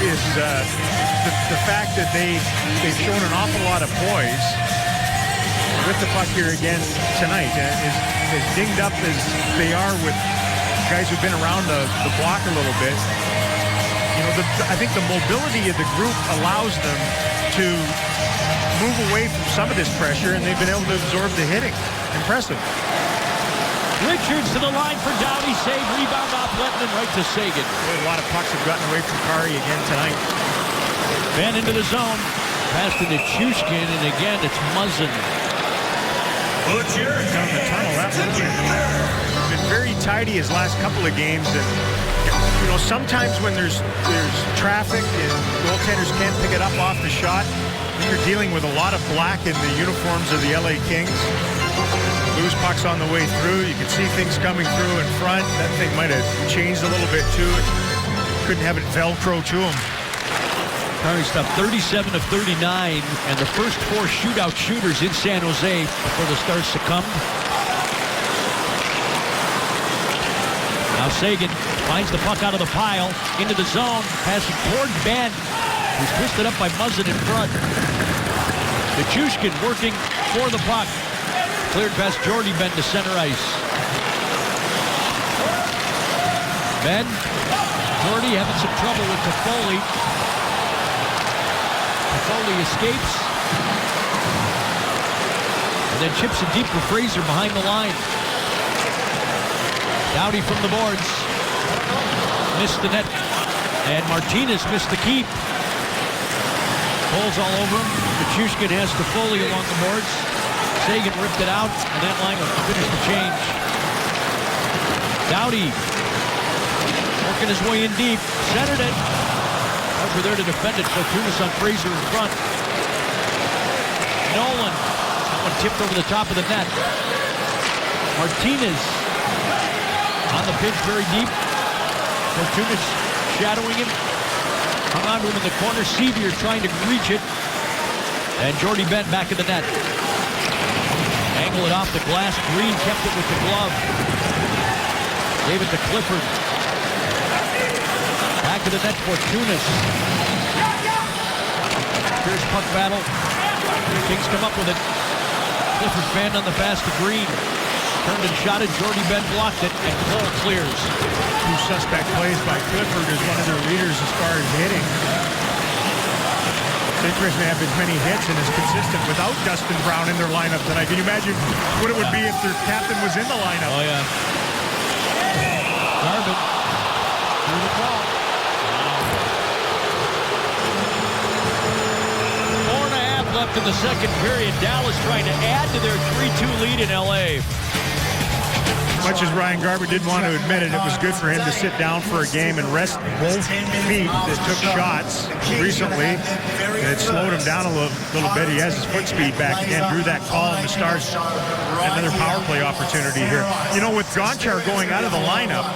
is the fact that they've shown an awful lot of poise with the puck here again tonight. As dinged up as they are with guys who've been around the block a little bit, you know, I think the mobility of the group allows them to move away from some of this pressure, and they've been able to absorb the hitting. Impressive. Richards to the line for Doughty. Save, rebound off Lettman right to Seguin. A lot of pucks have gotten away from Kari again tonight. Benn into the zone. Pass to Nichushkin, and again it's Muzzin. Down the tunnel. That one's been very tidy his last couple of games. And, you know, sometimes when there's traffic and goaltenders can't pick it up off the shot, you're dealing with a lot of black in the uniforms of the LA Kings. Lose pucks on the way through. You can see things coming through in front. That thing might have changed a little bit too. Couldn't have it Velcro to him. Kari stopped 37 of 39, and the first 4 shootout shooters in San Jose before the Stars succumbed. Now Seguin finds the puck out of the pile, into the zone, passing toward Benn, who's twisted up by Muzzin in front. Nichushkin working for the puck. Cleared past Jordy Benn to center ice. Benn, Jordy having some trouble with Toffoli. Toffoli escapes. And then chips it deep for Fraser behind the line. Doughty from the boards. Missed the net. And Martinez missed the keep. Holes all over him. Nichushkin has Toffoli along the boards. Seguin ripped it out, and that line will finish the change. Doughty working his way in deep. Centered it. Over there to defend it. Fortunas on Fraser in front. Nolan. That one tipped over the top of the net. Martinez on the pitch very deep. Fortunas shadowing him. Hung on to him in the corner. Sevier trying to reach it. And Jordy Benn back in the net. Angle it off the glass. Green kept it with the glove. Gave it to Clifford. Back to the net, Fortunas. Fierce puck battle. Kings come up with it. Clifford fanned on the pass to Green. Turned and shot it. Jordy Benn blocked it, and Cole clears. 2 suspect plays by Clifford as one of their leaders as far as hitting. It's interesting to have as many hits and as consistent without Dustin Brown in their lineup tonight. Can you imagine what it would be if their captain was in the lineup? Oh, yeah. Garvin through the call. 4.5 left in the second period. Dallas trying to add to their 3-2 lead in L.A. Much as Ryan Garber didn't want to admit it, it was good for him to sit down for a game and rest both feet that took shots recently. It slowed him down a little bit. He has his foot speed back again. Drew that call, and the Stars another power play opportunity here. You know, with Gonchar going out of the lineup,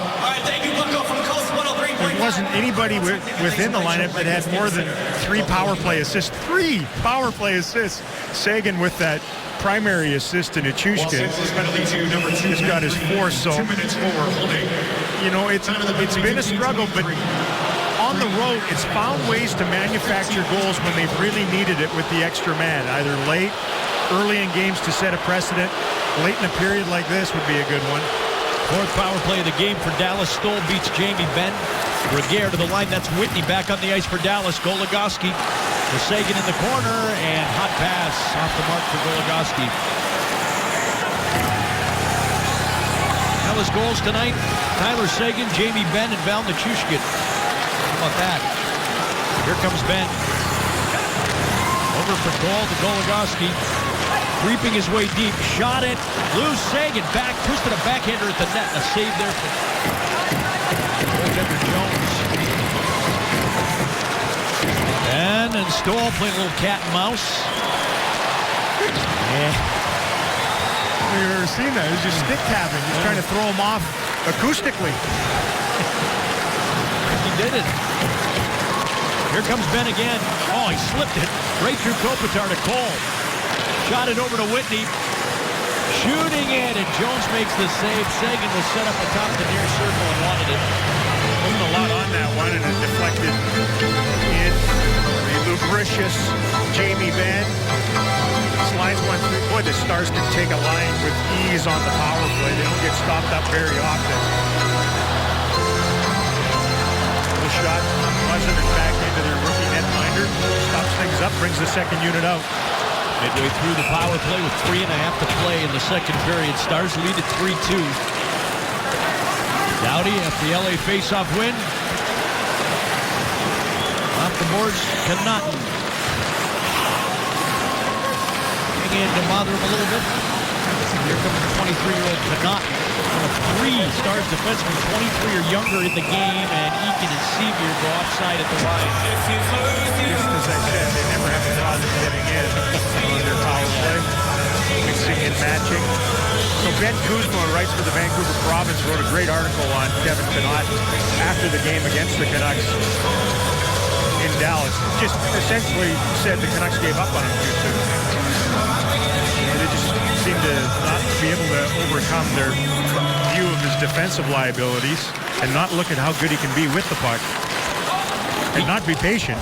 there wasn't anybody within the lineup that had more than 3 power play assists. 3 power play assists. Seguin with that primary assist to Nichushkin. He's got his 4, so you know it's been a struggle, but on the road it's found ways to manufacture goals when they've really needed it with the extra man, either late, early in games to set a precedent. Late in a period like this would be a good one. 4th power play of the game for Dallas. Stoll beats Jamie Benn. Regehr to the line. That's Whitney back on the ice for Dallas. Goligoski. Seguin in the corner, and hot pass off the mark for Goligoski. Dallas goals tonight. Tyler Seguin, Jamie Benn, and Val Nichushkin. How about that? Here comes Benn. Over for goal to Goligoski. Creeping his way deep. Shot it. Loose. Seguin back. Twisted a backhander at the net. A save there for goaltender Jones. And Stoll playing a little cat and mouse. Yeah. Have you ever seen that? He's just stick tapping. He's trying to throw him off acoustically. He did it. Here comes Ben again. Oh, he slipped it. Right through Kopitar to Cole. Shot it over to Whitney. Shooting it, and Jones makes the save. Seguin was set up atop the near circle and wanted it. Wasn't a lot on that one, and it deflected in. The lubricious Jamie Benn slides one through. Boy, the Stars can take a line with ease on the power play. They don't get stopped up very often. The shot buzzing it back into their rookie netminder. Stops things up, brings the second unit out. Midway through the power play with 3.5 to play in the second period. Stars lead at 3-2. Doughty after the LA faceoff win. Off the boards, Connaughton. Hanging in to bother him a little bit. Here comes the 23-year-old Connaughton. One of 3 Stars defensemen, 23 or younger in the game, and Eakin and Sevier go offside at the line. Just as I said, they never have a problem getting in on their power play, mixing and matching. So Ben Kuzma writes for the Vancouver Province, wrote a great article on Kevin Connaughton after the game against the Canucks in Dallas. Just essentially said the Canucks gave up on him too soon. They just seem to not be able to overcome their view of his defensive liabilities and not look at how good he can be with the puck and not be patient.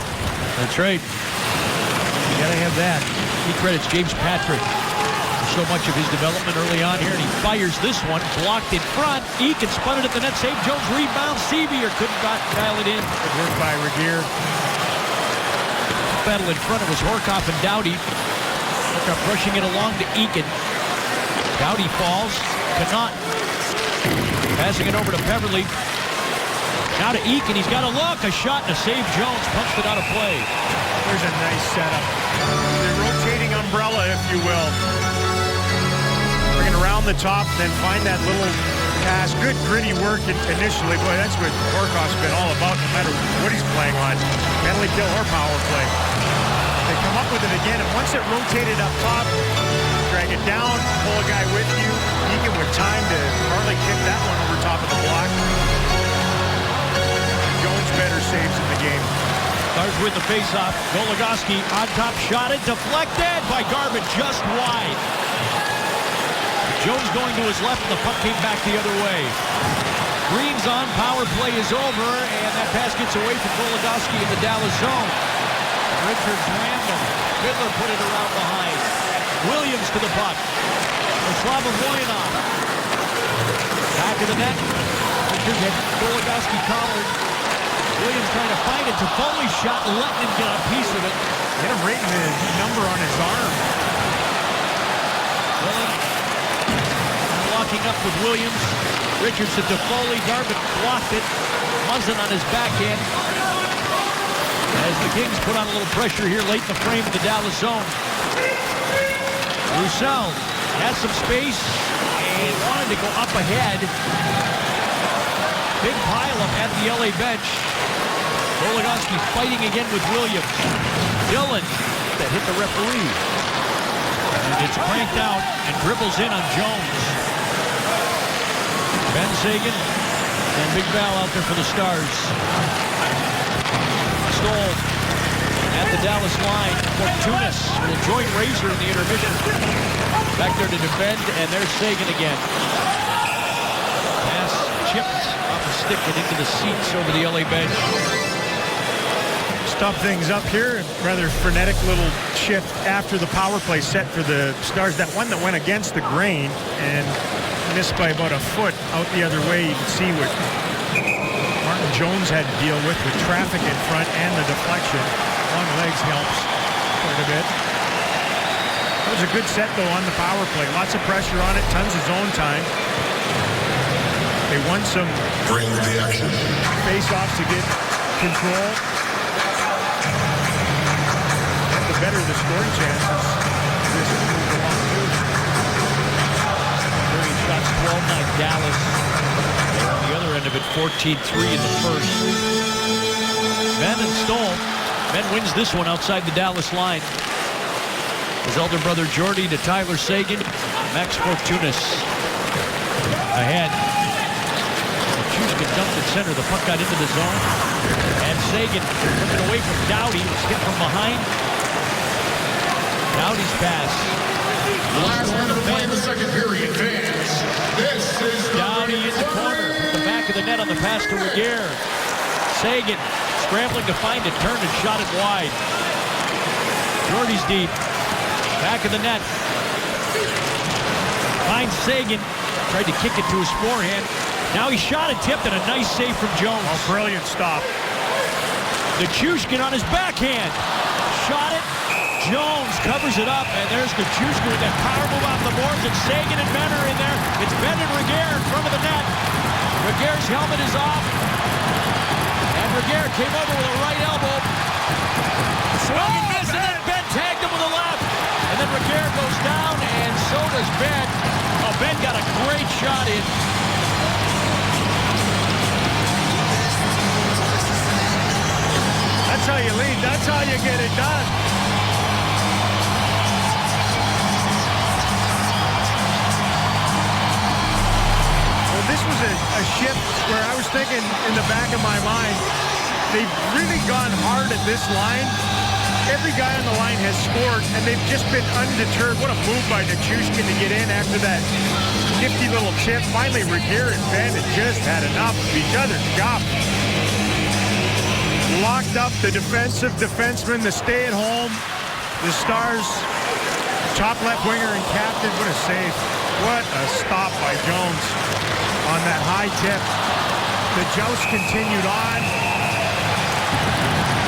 That's right. You gotta have that. He credits James Patrick for so much of his development early on here, and he fires this one, blocked in front. Eakin spun it at the net, save Jones, rebound. Sevier couldn't dial it in. Good work by Regier. Battle in front, it was Horcoff and Doughty. Horcoff brushing it along to Eakin. Doughty falls. Connaughton passing it over to Peverley. Now to Eakin, he's got a look, a shot and a save. Jones punched it out of play. There's a nice setup. The rotating umbrella, if you will. Bring it around the top, then find that little pass. Good gritty work initially. Boy, that's what Horkoff's been all about, no matter what he's playing on. Penalty kill or power play. They come up with it again, and once it rotated up top, drag it down, pull a guy with you. Eakin with time to hardly kick that one over top of the block. Jones better saves in the game. Stars win the faceoff. Goligoski on top, shot it, deflected by Garvin, just wide. Jones going to his left, and the puck came back the other way. Green's on, power play is over, and that pass gets away from Goligoski in the Dallas zone. Richards rammed him. Fiddler put it around behind. Williams to the puck. Slava Voinov. Back of the net. Richards had Goligoski collared. Williams trying to find it. Toffoli shot. Letting him get a piece of it. Hit him right in the number on his arm. Blocking up with Williams. Richards to Toffoli. Garvin blocked it. Muzzin on his backhand. As the Kings put on a little pressure here late in the frame of the Dallas zone. Roussel has some space and wanted to go up ahead. Big pileup at the LA bench. Goligoski fighting again with Williams. Dillon that hit the referee. And it's cranked out and dribbles in on Jones. Ben Seguin and Big Val out there for the Stars. Stoll at the Dallas line. Fortunas with a joint razor in the intermission. Back there to defend, and there's Seguin again. Pass chipped off the stick and into the seats over the LA bench. Stop things up here. Rather frenetic little shift after the power play set for the Stars. That one that went against the grain and missed by about a foot out the other way. You can see what Martin Jones had to deal with traffic in front and the deflection. Long legs helps quite a bit. That was a good set, though, on the power play. Lots of pressure on it, tons of zone time. They won some face-offs to get control. Get the the better the scoring chances this moves along too. Period shots 12-9 Dallas. They're on the other end of it, 14-3 in the first. Benn and Stoll. Benn wins this one outside the Dallas line. His elder brother Jordy to Tyler Seguin. Max Fortunas ahead. Chushkin dumped at center. The puck got into the zone. And Seguin took it away from Doughty. It's hit from behind. Doughty's pass. Last minute of play in the second period, fans. This is Doughty in the corner. At the back of the net on the pass to Regehr. Seguin scrambling to find it. Turned and shot it wide. Jordy's deep. Back of the net. Finds Seguin. Tried to kick it to his forehand. Now he shot and tipped, and a nice save from Jones. Oh, brilliant stop. Nichushkin on his backhand. Shot it. Jones covers it up, and there's Nichushkin with that power move off the boards, and Seguin and Benn are in there. It's Benn and Regehr in front of the net. Regehr's helmet is off. And Regehr came over with a right elbow. Swing and miss, and then Benn tagged him with a left. And then Regehr goes down, and so does Benn. Oh, Benn got a great shot in. That's how you lead. That's how you get it done. Well, this was a shift where I was thinking in the back of my mind, they've really gone hard at this line. Every guy on the line has scored, and they've just been undeterred. What a move by Nichushkin to get in after that nifty little chip. Finally, Regehr and Benn had just had enough of each other's job. Locked up the defensive defenseman, the stay-at-home, the Stars' top left winger and captain. What a save. What a stop by Jones on that high tip. The joust continued on.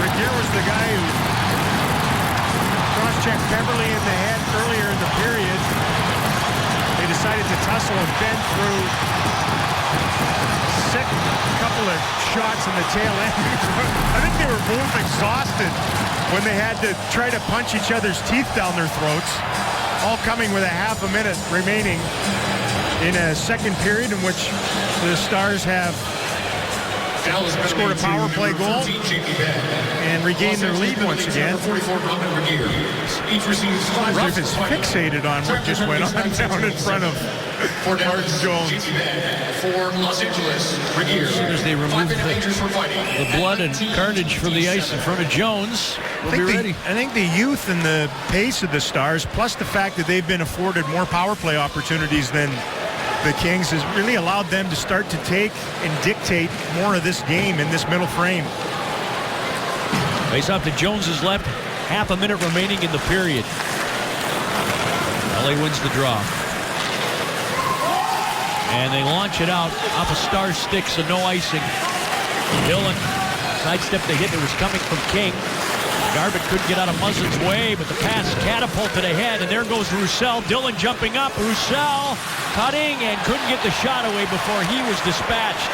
Regehr was the guy who cross-checked Beverly in the head earlier in the period. They decided to tussle and bend through second couple of shots in the tail end. I think they were both exhausted when they had to try to punch each other's teeth down their throats, all coming with a half a minute remaining in a second period in which the Stars have scored a power play goal and regained their lead once again. Ruff is fixated on what just went on down in front of Martin Jones. For Los Angeles, Regehr. As soon as they remove the blood and carnage from the ice in front of Jones, we'll be ready. I think the youth and the pace of the Stars, plus the fact that they've been afforded more power play opportunities than the Kings, has really allowed them to start to take and dictate more of this game in this middle frame. Face off to Jones's left. Half a minute remaining in the period. LA wins the draw. And they launch it out off a Star stick, so no icing. Dillon sidestepped the hit that was coming from King. Garbutt couldn't get out of Muzzin's way, but the pass catapulted ahead, and there goes Roussel. Dillon jumping up. Roussel cutting and couldn't get the shot away before he was dispatched.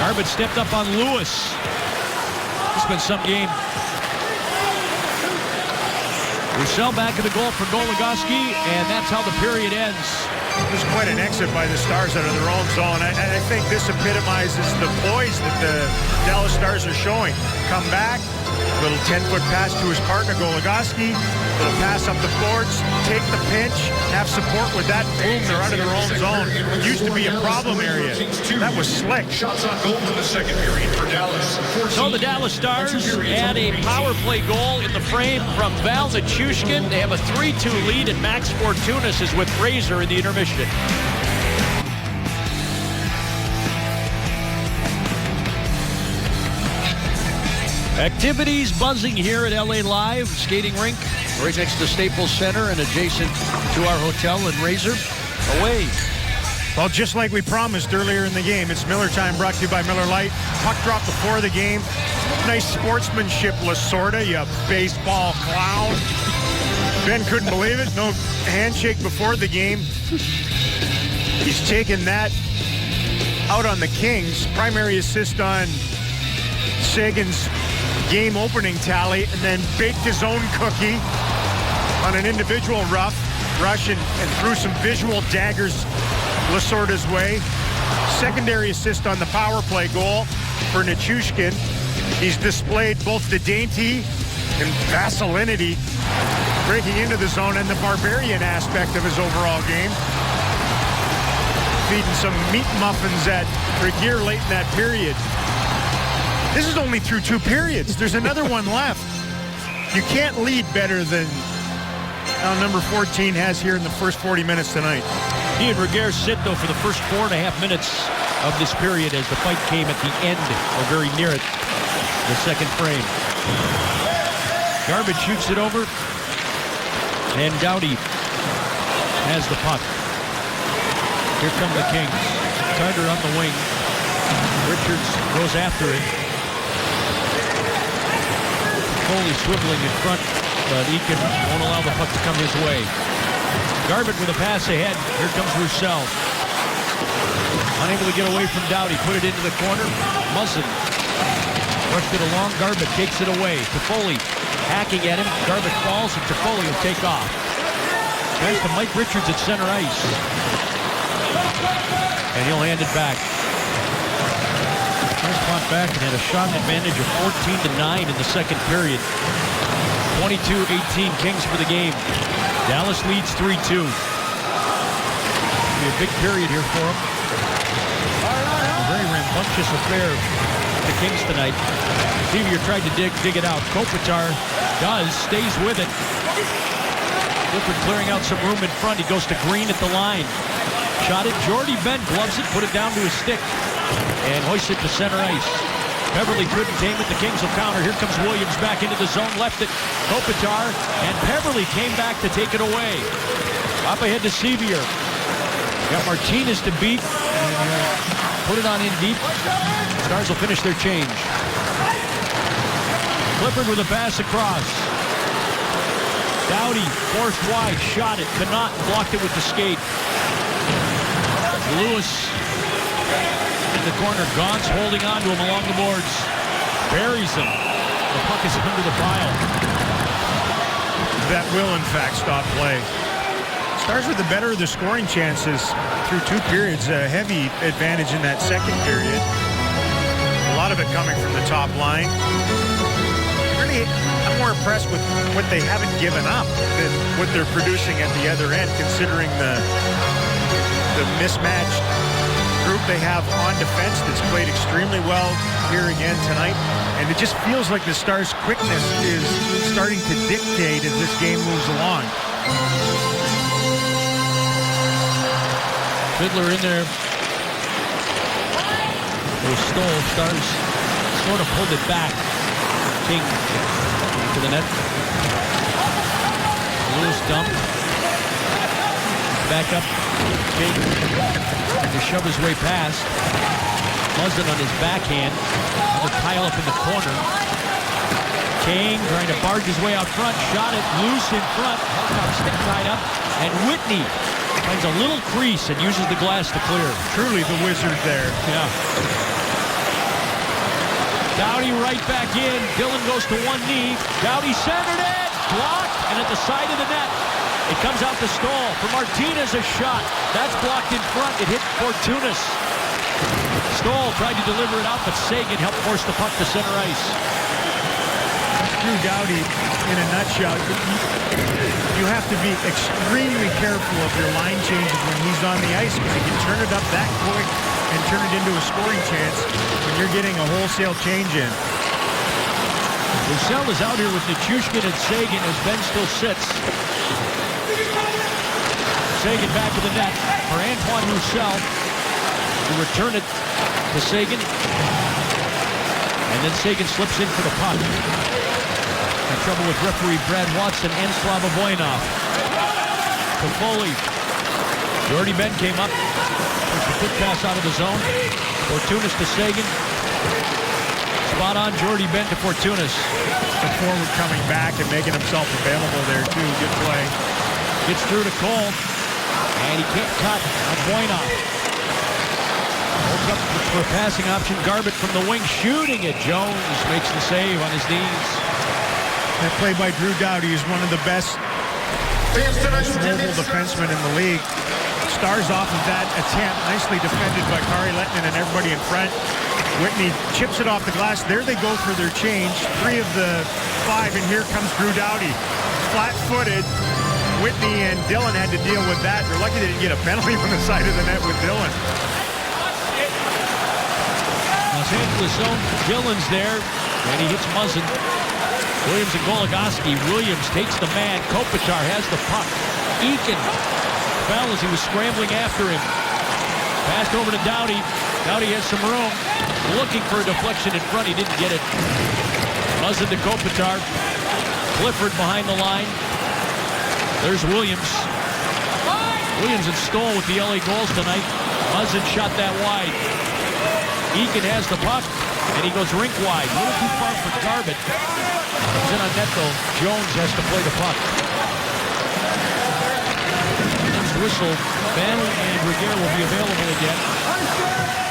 Garbutt stepped up on Lewis. It's been some game. Roussel back in the goal for Goligoski, and that's how the period ends. It was quite an exit by the Stars out of their own zone. And I think this epitomizes the poise that the Dallas Stars are showing. Come back, little 10-foot pass to his partner, Goligoski, little pass up the boards, take the pinch, have support with that, boom, they're out of their own zone. It used to be a problem area. That was slick. Shots on goal in the second period for Dallas. So the Dallas Stars add a power play goal in the frame from Val Nichushkin. They have a 3-2 lead, and Max Fortunas is with Razor in the intermission. Activities buzzing here at LA Live skating rink, right next to Staples Center and adjacent to our hotel in Razor. Away. Well, just like we promised earlier in the game, it's Miller time, brought to you by Miller Lite. Puck drop before the game. Nice sportsmanship, Lasorda, you baseball clown. Ben couldn't believe it. No handshake before the game. He's taken that out on the Kings. Primary assist on Seguin's game opening tally and then baked his own cookie on an individual rush and threw some visual daggers Lasorda's way. Secondary assist on the power play goal for Nichushkin. He's displayed both the dainty and vacilinity breaking into the zone and the barbarian aspect of his overall game. Feeding some meat muffins at Regier late in that period. This is only through 2 periods. There's another one left. You can't lead better than number 14 has here in the first 40 minutes tonight. He and Regier sit, though, for the first 4.5 minutes of this period as the fight came at the end, or very near it, the second frame. Garbage shoots it over, and Doughty has the puck. Here come the Kings. Carter on the wing. Richards goes after it. Foley swiveling in front, but Eakin won't allow the puck to come his way. Garbutt with a pass ahead. Here comes Roussel. Unable to get away from Doughty. Put it into the corner. Muzzin rushed it along. Garbutt takes it away. Toffoli hacking at him. Garbutt falls, and Toffoli will take off. Pass to Mike Richards at center ice. And he'll hand it back. First fought back and had a shot advantage of 14-9 in the second period. 22-18 Kings for the game. Dallas leads 3-2. Be a big period here for them. A very rambunctious affair for the Kings tonight. Sevier tried to dig it out. Kopitar does, stays with it. Clifford clearing out some room in front. He goes to Green at the line. Shot it. Jordy Ben gloves it, put it down to his stick, and hoists it to center ice. Beverly couldn't tame it. The Kings will counter. Here comes Williams back into the zone. Left it. Kopitar, and Beverly came back to take it away. Up ahead to Sevier. Got Martinez to beat. Put it on in deep. Stars will finish their change. Clifford with a pass across. Doughty forced wide. Shot it. Connaught blocked it with the skate. Lewis in the corner. Gauntz holding on to him along the boards. Buries him. The puck is under the pile. That will, in fact, stop play. Stars with the better of the scoring chances through 2 periods. A heavy advantage in that second period. A lot of it coming from the top line. Really, I'm more impressed with what they haven't given up than what they're producing at the other end, considering the mismatched group they have on defense that's played extremely well here again tonight. And it just feels like the Stars' quickness is starting to dictate as this game moves along. Fiddler in there. They stole. Stars sort of pulled it back. King to the net. Lewis dumped. Back up. King to shove his way past. Muzzin on his backhand. Another pile up in the corner. King trying to barge his way out front. Shot it loose in front. Hellcock stick tied up. And Whitney finds a little crease and uses the glass to clear. Truly the wizard there. Yeah. Doughty right back in. Dillon goes to one knee. Doughty centered it. Blocked. And at the side of the net, it comes out to Stoll. For Martinez, a shot. That's blocked in front. It hit Fortunas. Stoll tried to deliver it out, but Seguin helped force the puck to center ice. Drew Doughty, in a nutshell, you have to be extremely careful of your line changes when he's on the ice, because he can turn it up that quick and turn it into a scoring chance when you're getting a wholesale change in. Roussel is out here with Nichushkin and Seguin as Ben still sits. Seguin back to the net for Antoine Roussel to return it to Seguin. And then Seguin slips in for the puck. In trouble with referee Brad Watson and Slava Voinov. Toffoli. Jordy Ben came up. Pushed a quick pass out of the zone. Fortunas to Seguin. Spot on Jordy Ben to Fortunas. The forward coming back and making himself available there too. Good play. Gets through to Cole. And he can't cut on Voinov. Holds up for a passing option. Garbutt from the wing shooting it. Jones makes the save on his knees. That play by Drew Doughty is one of the best mobile defensemen in the league. Stars off of that attempt. Nicely defended by Kari Lehtinen and everybody in front. Whitney chips it off the glass. There they go for their change. 3 of the 5, and here comes Drew Doughty. Flat-footed. Whitney and Dillon had to deal with that. They're lucky they didn't get a penalty from the side of the net with Dillon. Los Angeles zone. Dillon's there, and he hits Muzzin. Williams and Goligoski. Williams takes the man. Kopitar has the puck. Eakin fell as he was scrambling after him. Passed over to Doughty. Doughty has some room. Looking for a deflection in front. He didn't get it. Muzzin to Kopitar. Clifford behind the line. There's Williams. Williams and Stoll with the LA goals tonight. Muzzin shot that wide. Eakin has the puck, and he goes rink wide. A little too far for Garbutt. Comes in on net, though. Jones has to play the puck. Next whistle. Ben and Regier will be available again.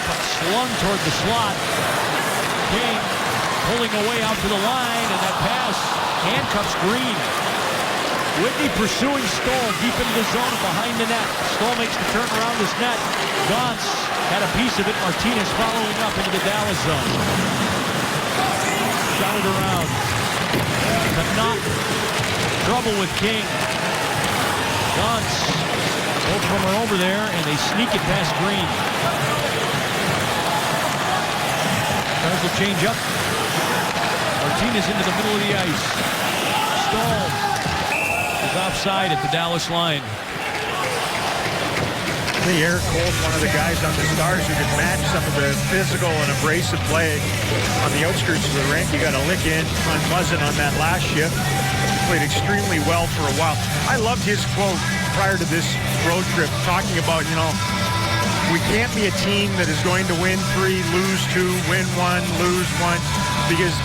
Puck slung toward the slot. King pulling away out to the line, and that pass handcuffs Green. Whitney pursuing Stoll deep into the zone behind the net. Stoll makes the turn around his net. Gauntz had a piece of it. Martinez following up into the Dallas zone. Shot it around. Not trouble with King. Gauntz both from her over there, and they sneak it past Green. Stars will change up. Martinez into the middle of the ice. Stoll is offside at the Dallas line. Eric Cole's one of the guys on the Stars who can match some of the physical and abrasive play on the outskirts of the rink. You got a lick in on Muzzin on that last shift. Played extremely well for a while. I loved his quote prior to this road trip, talking about, we can't be a team that is going to win 3, lose 2, win 1, lose 1, because,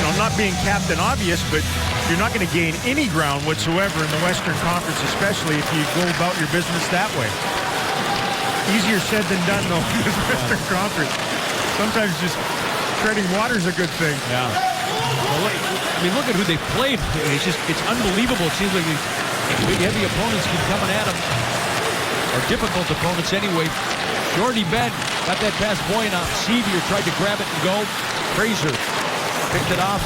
I'm not being Captain Obvious, but you're not going to gain any ground whatsoever in the Western Conference, especially if you go about your business that way. Easier said than done, though, in this Western Conference. Sometimes just treading water is a good thing. Yeah. Well, look at who they played. It's unbelievable. It seems like these big, heavy opponents keep coming at them. Or difficult opponents anyway. Jordy Ben got that pass Boyanoff. Sevier tried to grab it and go. Fraser picked it off.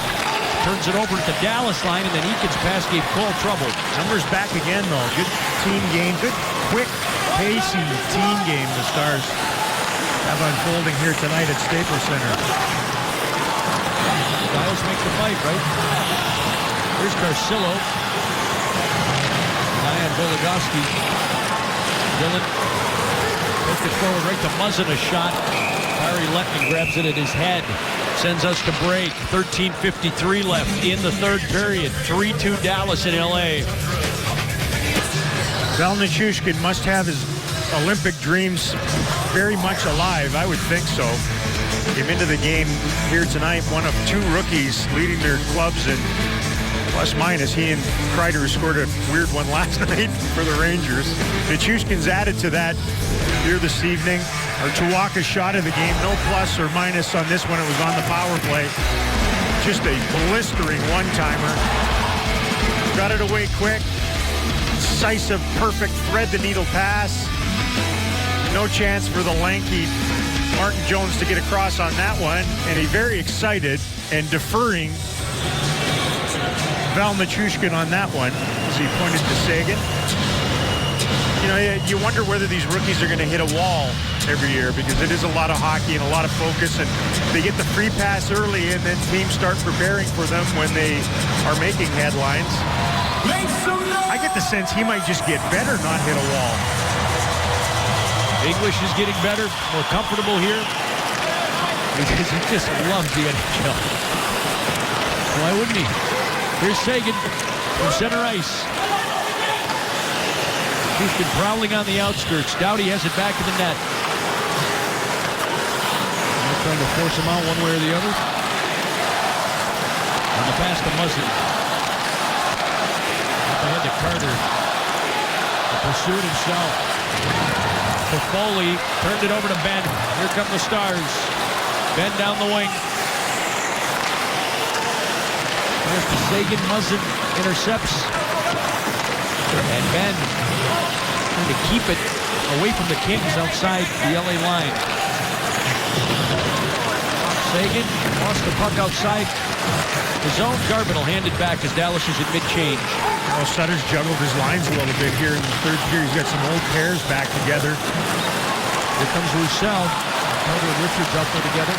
Turns it over at the Dallas line, and then Eakin's pass gave Cole trouble. Numbers back again, though. Good team game. Good, quick, pacey team game the Stars have unfolding here tonight at Staples Center. Styles make the fight, right? Here's Carcillo. Ryan Goligoski. Dillon puts it forward right to Muzzin. A shot. Kari Lehtinen grabs it at his head. Sends us to break. 13:53 left in the third period. 3-2 Dallas in L.A. Val Nichushkin must have his Olympic dreams very much alive. I would think so. Came into the game here tonight, one of 2 rookies leading their clubs in plus-minus. He and Kreider scored a weird one last night for the Rangers. Nichushkin's added to that here this evening. Our Tuwaka shot of the game, no plus or minus on this one. It was on the power play. Just a blistering one-timer. Got it away quick. Incisive, perfect, thread-the-needle pass. No chance for the lanky Martin Jones to get across on that one. And a very excited and deferring Val Nichushkin on that one as he pointed to Sagan. You wonder whether these rookies are going to hit a wall every year, because it is a lot of hockey and a lot of focus, and they get the free pass early, and then teams start preparing for them when they are making headlines. I get the sense he might just get better, not hit a wall. English is getting better, more comfortable here, because he just loves the NHL. Why wouldn't he? Here's Sagan from center ice. Houston prowling on the outskirts. Doughty has it back to the net. They're trying to force him out one way or the other. On the pass to Muzzin. Up ahead to Carter. The pursuit himself. Foley turned it over to Ben. Here come the Stars. Ben down the wing. There's to Seguin. Muzzin intercepts. And Ben trying to keep it away from the Kings outside the LA line. Seguin lost the puck outside the zone. Garvin will hand it back as Dallas is at mid-change. Well, Sutter's juggled his lines a little bit here in the third period. He's got some old pairs back together. Here comes Roussel. Carter and Richards out there together.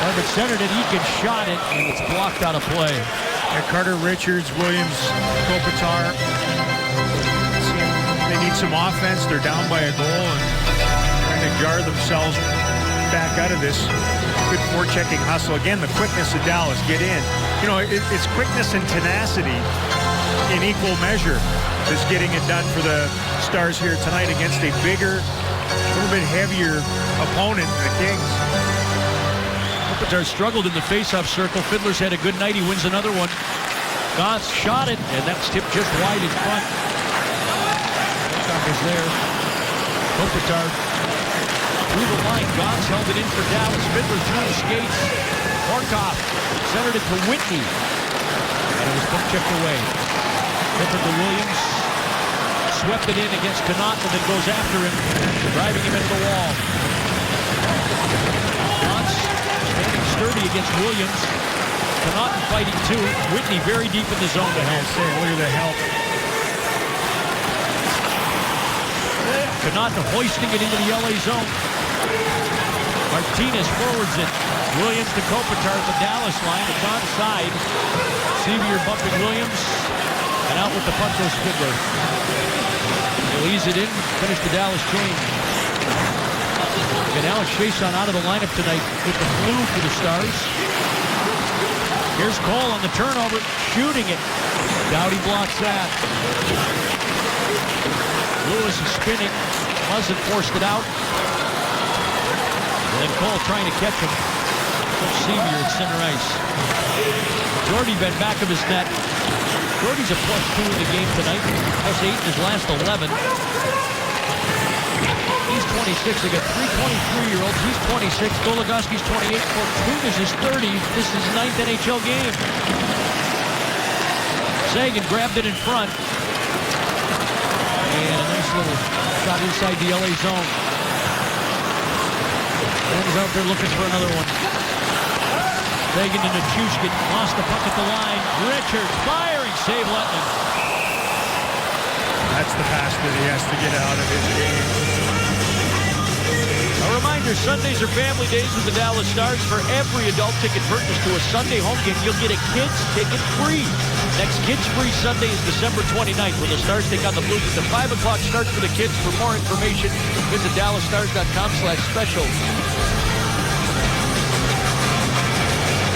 Garvin centered it. Eakin shot it, and it's blocked out of play. Yeah, Carter, Richards, Williams, Kopitar. They need some offense. They're down by a goal and trying to jar themselves back out of this. Good forechecking hustle. Again, the quickness of Dallas. Get in. You know, it's quickness and tenacity in equal measure that's getting it done for the Stars here tonight against a bigger, a little bit heavier opponent, the Kings. Kopitar struggled in the faceoff circle. Fiddler's had a good night. He wins another one. Gauss shot it, and that's tipped just wide in front. Is there. Kopitar through the line. Gauss held it in for Dallas. Fiddler through the skates. Horkoff centered it to Whitney. And it was puck checked away. Clifford to Williams. Swept it in against Connaughton and then goes after him, driving him into the wall. Gauss standing sturdy against Williams. Connaughton fighting too. Whitney very deep in the zone to help. Look at the help. Connaughton hoisting it into the LA zone. Martinez forwards it. Williams to Kopitar at the Dallas line. It's onside. Sevier bumping Williams. And out with the puck goes Fiddler. He'll ease it in. Finish the Dallas change. And Alex Chiasson out of the lineup tonight with the flu for the Stars. Here's Cole on the turnover. Shooting it. Doughty blocks that. Lewis is spinning. Muzzin forced it out. And then Cole trying to catch him. Sevier at center ice. Jordy been back of his net. Jordy's a +2 in the game tonight. +8 in his last 11. He's 26. They got 3 23-year-olds. He's 26. Goligoski's 28. Fortune is his 30. This is his 9th NHL game. Seguin grabbed it in front. And a nice little shot inside the LA zone. Ben's out there looking for another one. Seguin to Nichushkin. Lost the puck at the line. Richards firing. Save Lettman. That's the pass that he has to get out of his game. A reminder, Sundays are family days with the Dallas Stars. For every adult ticket purchased to a Sunday home game, you'll get a kids ticket free. Next Kids Free Sunday is December 29th when the Stars take on the Blues. It's a 5 o'clock start for the kids. For more information, visit DallasStars.com/special.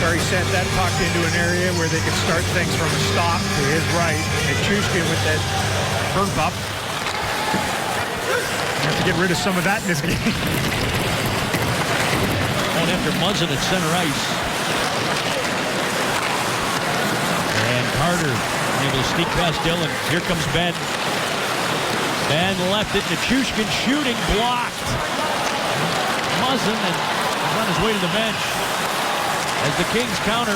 He sent that puck into an area where they could start things from a stop to his right. And Chushkin with that burp up. You have to get rid of some of that in this game. Going after Muzzin at center ice. And Carter able to sneak past Dillon. Here comes Ben. Ben left it. Nichushkin shooting, blocked. Muzzin and is on his way to the bench. As the Kings counter,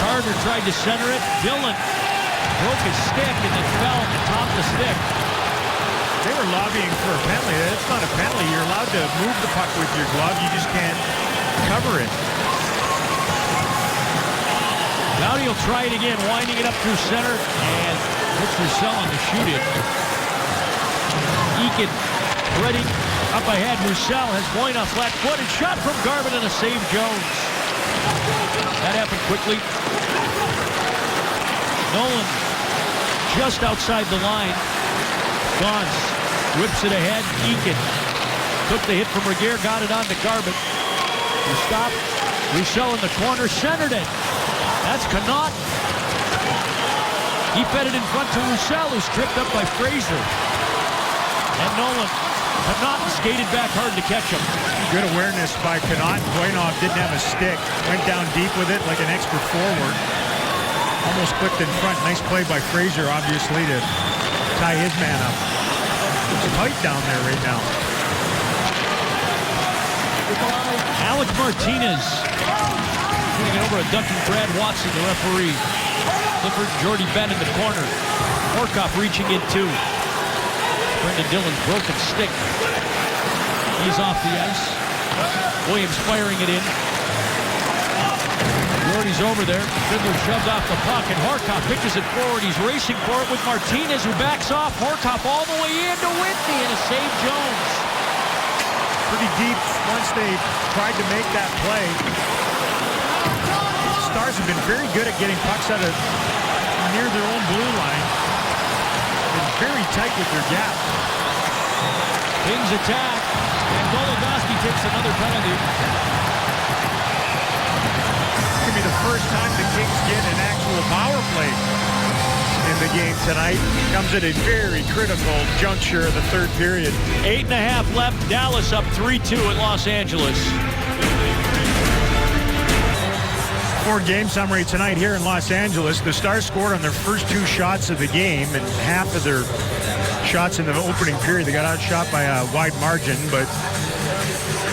Carter tried to center it. Dillon broke his stick and then fell on the top of the stick. They were lobbying for a penalty. That's not a penalty. You're allowed to move the puck with your glove. You just can't cover it. Doughty will try it again, winding it up through center, and puts Roussel on the shoot-in. Eakin ready up ahead. Roussel has Voynov flat-footed. Shot from Garvin and a save Jones. That happened quickly. Nolan just outside the line. Gauss whips it ahead. Eakin took the hit from Regehr, got it on to Garvin. He stopped. Roussel in the corner, centered it. That's Connaughton. He fed it in front to Roussel, who's tripped up by Fraser. And Nolan. Connaughton skated back hard to catch him. Good awareness by Connaughton. Voynov didn't have a stick. Went down deep with it like an expert forward. Almost clipped in front. Nice play by Fraser, obviously, to tie his man up. It's tight down there right now. Alec Martinez putting it over a ducking Brad Watson, the referee. Clifford and Jordy Benn in the corner. Horkoff reaching in too. Brendan Dillon's broken stick. He's off the ice. Williams firing it in. Jordy's over there. Fiddler shoved off the puck, and Horkoff pitches it forward. He's racing for it with Martinez, who backs off. Horkoff all the way in to Whitney, and a save Jones. Pretty deep once they tried to make that play. The Stars have been very good at getting pucks out of near their own blue line. Been very tight with their gap. Kings attack, and Goligoski takes another penalty. It's going to be the first time the Kings get an actual power play in the game tonight. Comes at a very critical juncture of the third period. 8.5 left. Dallas up 3-2 at Los Angeles. For game summary tonight here in Los Angeles, the Stars scored on their first 2 shots of the game, and half of their shots in the opening period. They got outshot by a wide margin, but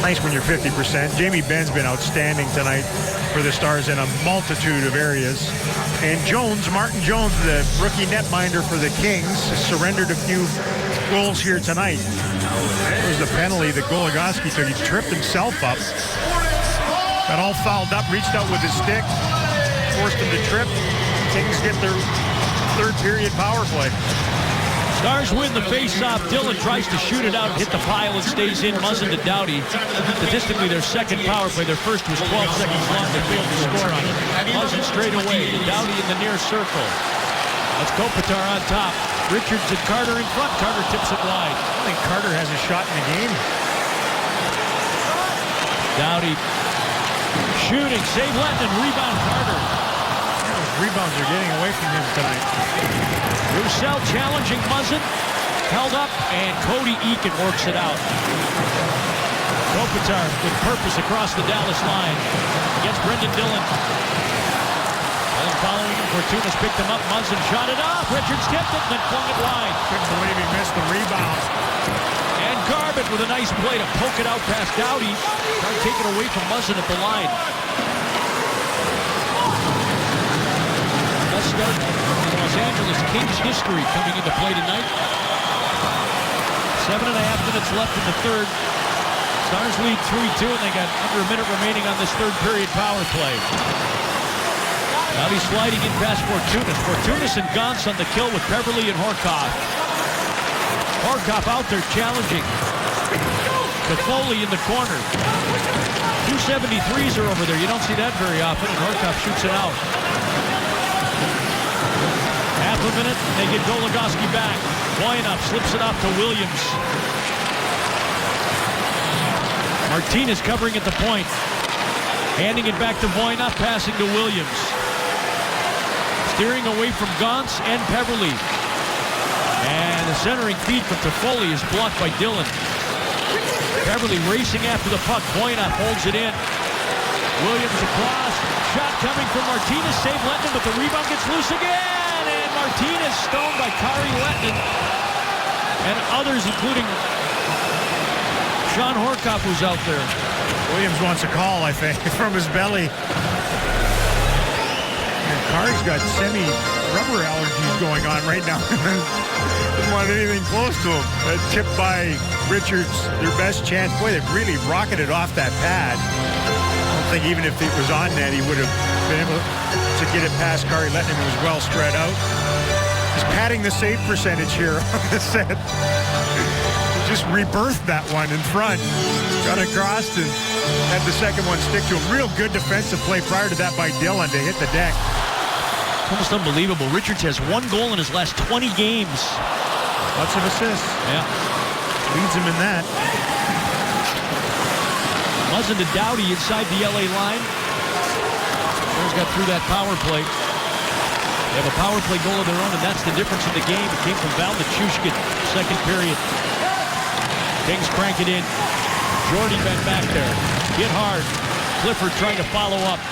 nice when you're 50%. Jamie Benn's been outstanding tonight for the Stars in a multitude of areas. And Jones, Martin Jones, the rookie netminder for the Kings, surrendered a few goals here tonight. It was the penalty that Goligoski took. He tripped himself up. Got all fouled up, reached out with his stick, forced him to trip. Kings get their third period power play. Stars win the face-off. Dillon tries to shoot it out, hit the pile, and stays in. Muzzin to Doughty. Statistically, their second power play. Their first was 12 seconds long. They failed to score on it. Muzzin straight away. Doughty in the near circle. That's Kopitar on top. Richards and Carter in front. Carter tips it wide. I think Carter has a shot in the game. Doughty shooting. Save Letton. Rebound Carter. Those rebounds are getting away from him tonight. Roussel challenging Muzzin. Held up, and Cody Eakin works it out. Kopitar with purpose across the Dallas line. Against Brendan Dillon. Dillon following him. Fortunas picked him up. Muzzin shot it off. Richards tipped it, then flung it wide. Couldn't believe he missed the rebound. And Garbutt with a nice play to poke it out past Doughty. Trying to take it away from Muzzin at the line. Let's start Los Angeles Kings history coming into play tonight. 7.5 minutes left in the third. Stars lead 3-2, and they got under a minute remaining on this third period power play. Now he's sliding in past Fortunas. Fortunas and Gauntz on the kill with Peverley and Horkoff. Horkoff out there challenging. Toffoli in the corner. 273s are over there. You don't see that very often, and Horkoff shoots it out. Half a minute, and they get Goligoski back. Voynov slips it off to Williams. Martinez covering at the point. Handing it back to Voynov, passing to Williams. Steering away from Gauntz and Peverley. And the centering feed from Toffoli is blocked by Dillon. Peverley racing after the puck. Voynov holds it in. Williams across. Shot coming from Martinez. Save Letton, but the rebound gets loose again. And Martinez stoned by Kari Letton. And others, including Sean Horkoff, who's out there. Williams wants a call, I think, from his belly. And Kari's got semi-rubber allergies going on right now. Doesn't want anything close to him. That tip by Richards, their best chance. Boy, they really rocketed off that pad. I don't think even if it was on net, he would have been able to get it past Kari Letton. It was well spread out. He's padding the save percentage here on the set. Just rebirthed that one in front. Got across and had the second one stick to him. Real good defensive play prior to that by Dillon to hit the deck. Almost unbelievable. Richards has 1 goal in his last 20 games. Lots of assists. Yeah. Leads him in that. Muzzin to Doughty inside the LA line. Stars got through that power play. They have a power play goal of their own, and that's the difference in the game. It came from Val Nichushkin, second period. Kings crank it in. Jordy Benn back there. Hit hard. Clifford trying to follow up.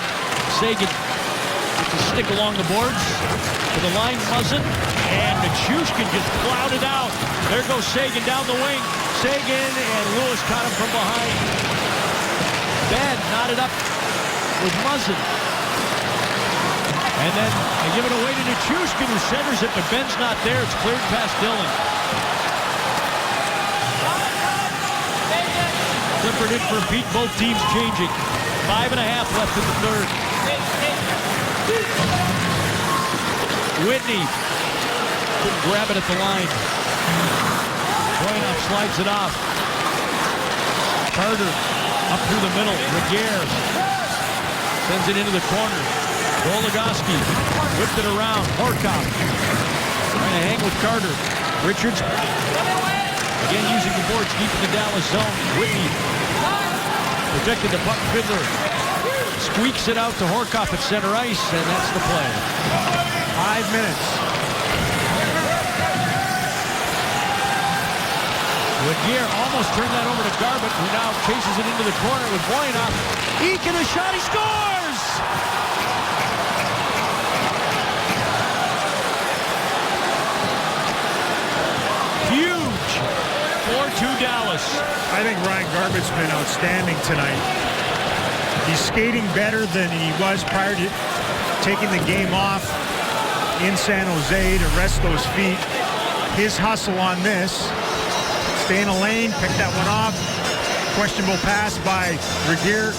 Sagan gets a stick along the boards. To the line, Muzzin. And Nichushkin just clouded out. There goes Seguin down the wing. Seguin and Lewis caught him from behind. Ben knotted up with Muzzin. And then they give it away to Nichushkin, who centers it, but Ben's not there. It's cleared past Dillon. Clifford in for a beat, both teams changing. 5.5 left in the third. Whitney couldn't grab it at the line. Boynoff slides it off. Carter up through the middle. Regier sends it into the corner. Goligoski whipped it around. Horcoff trying to hang with Carter. Richards again using the boards deep in the Dallas zone. Whitney protected the puck. Fiddler squeaks it out to Horcoff at center ice, and that's the play. 5 minutes. Regier almost turned that over to Garbutt, who now chases it into the corner with Boynoff. Eakin a shot, he scores! Huge! 4-2 Dallas. I think Ryan Garbutt's been outstanding tonight. He's skating better than he was prior to taking the game off in San Jose to rest those feet. His hustle on this. Stay in a lane, pick that one off. Questionable pass by Regier.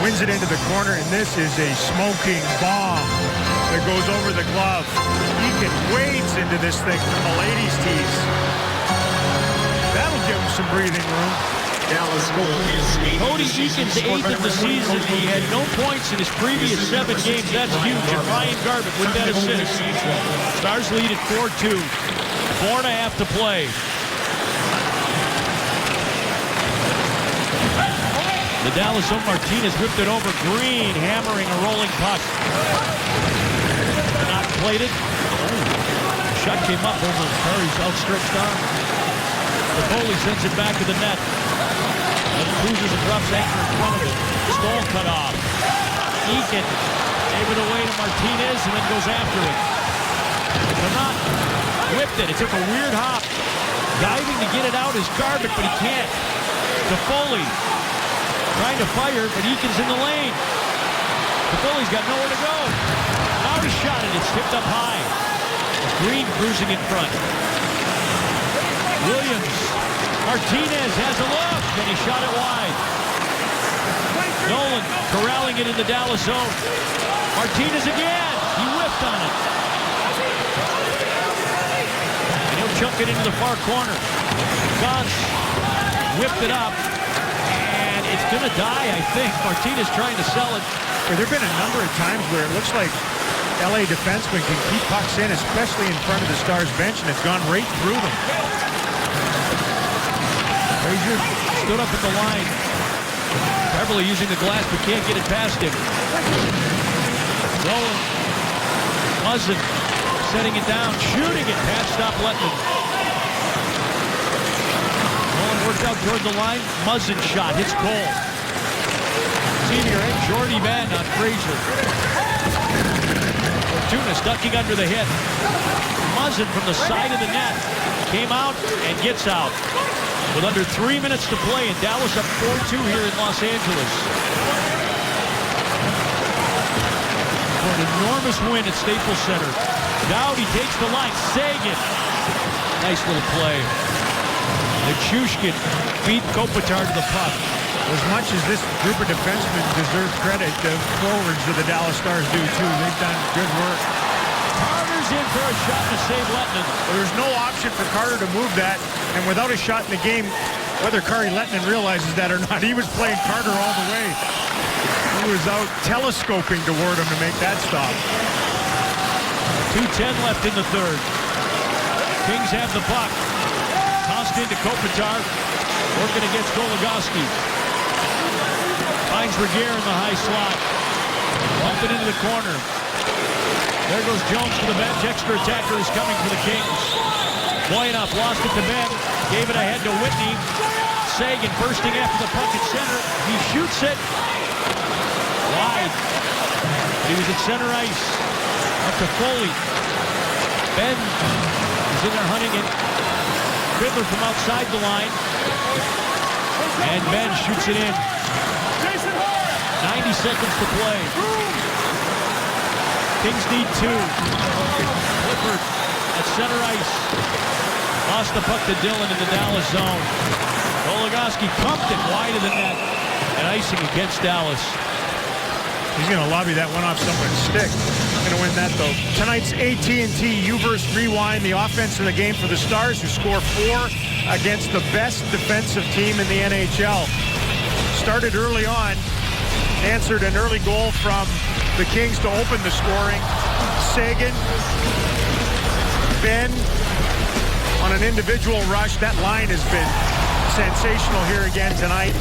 Wins it into the corner, and this is a smoking bomb that goes over the glove. Eakin wades into this thing from the ladies' tees. That'll give him some breathing room. Dallas goal is Cody Eakin's 8th of the season. He had no points in his previous 7 games. That's huge. And Ryan Garbutt with that assist. Stars lead at 4-2. 4.5 to play. The Dallas own Martinez whipped it over. Green hammering a rolling puck. Not plated. Shot came up over Curry's outstretched arm. The goalie sends it back to the net. And cruises across anchor in front of it. Stoll cut off. Eakin gave it away to Martinez and then goes after it. Canot whipped it. It took a weird hop. Diving to get it out is Garbutt, but he can't. Toffoli trying to fire, but Eakin's in the lane. Toffoli's got nowhere to go. Now he shot it. It's tipped up high. Green cruising in front. Williams. Martinez has a look, and he shot it wide. Nolan corralling it in the Dallas zone. Martinez again. He whiffed on it. And he'll chunk it into the far corner. Gauntz whipped it up. And it's going to die, I think. Martinez trying to sell it. There have been a number of times where it looks like LA defensemen can keep pucks in, especially in front of the Stars bench, and it's gone right through them. Frazier stood up at the line. Beverly using the glass, but can't get it past him. Nolan. Muzzin setting it down, shooting it past stop Lettman. Nolan worked out toward the line. Muzzin shot, hits Cole. Senior and Jordy Van on Frazier. Fortuna ducking under the hit. Muzzin from the side of the net came out and gets out. With under 3 minutes to play, and Dallas up 4-2 here in Los Angeles. For an enormous win at Staples Center. Dowdy takes the line. Seguin. Nice little play. Nichushkin beat Kopitar to the puck. As much as this group of defensemen deserve credit, the forwards of the Dallas Stars do too. They've done good work. Carter's in for a shot to save Lettman. Well, there's no option for Carter to move that, and without a shot in the game, whether Kari Lettman realizes that or not, he was playing Carter all the way. He was out telescoping toward him to make that stop. 2:10 left in the third. Kings have the puck. Tossed into Kopitar. Working against Goligoski. Finds Regier in the high slot. Bumped it into the corner. There goes Jones to the bench. Extra attacker is coming for the Kings. Boynoff lost it to Ben. Gave it ahead to Whitney. Seguin bursting after the puck at center. He shoots it. Wide. He was at center ice. Up to Foley. Ben is in there hunting it. Fiddler from outside the line. And Ben shoots it in. 90 seconds to play. Kings need 2. Clifford at center ice. Lost the puck to Dillon in the Dallas zone. Goligoski pumped it wide of the net. And icing against Dallas. He's going to lobby that one off someone's stick. Going to win that, though. Tonight's AT&T U-verse Rewind, the offense in the game for the Stars, who score 4 against the best defensive team in the NHL. Started early on, answered an early goal from the Kings to open the scoring. Seguin, Ben, on an individual rush. That line has been sensational here again tonight.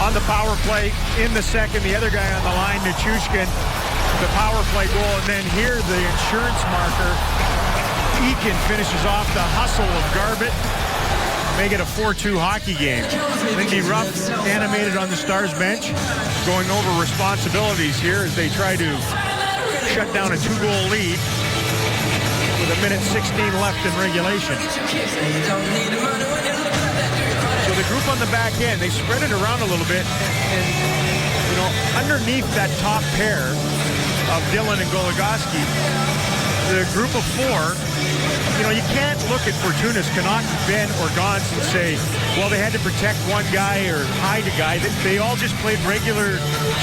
On the power play in the second, the other guy on the line, Nichushkin, the power play goal, and then here the insurance marker. Eakin finishes off the hustle of Garbett. Make it a 4-2 hockey game. Lindy Ruff animated on the Stars bench, going over responsibilities here as they try to shut down a 2-goal lead with 1:16 left in regulation. So the group on the back end, they spread it around a little bit, and you know, underneath that top pair of Dillon and Goligoski, the group of 4, you know, you can't look at Fortunas, Connaughton, Ben, or Gauntz and say, well, they had to protect one guy or hide a guy. They all just played regular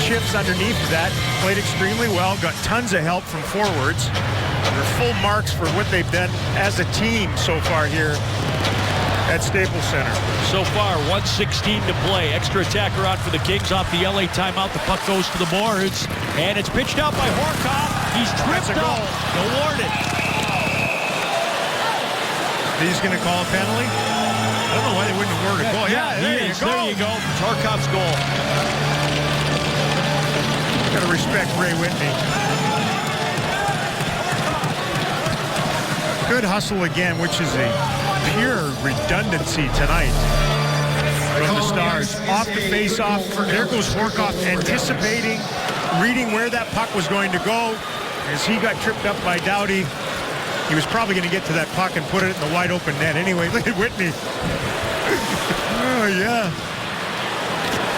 shifts underneath that, played extremely well, got tons of help from forwards. They're full marks for what they've done as a team so far here at Staples Center. So far, 1:16 to play. Extra attacker out for the Kings off the LA timeout. The puck goes to the Boards, and it's pitched out by Horcoff. He's tripped up. Awarded. He's going to call a penalty? I don't know why they wouldn't award a goal. Yeah, there you go. There you go. It's Horcoff's goal. Got to respect Ray Whitney. Good hustle again, which is a pure redundancy tonight from the Stars. Off the face-off, there goes Horcoff anticipating, reading where that puck was going to go. As he got tripped up by Doughty, he was probably going to get to that puck and put it in the wide open net. Anyway, look at Whitney. Oh, yeah.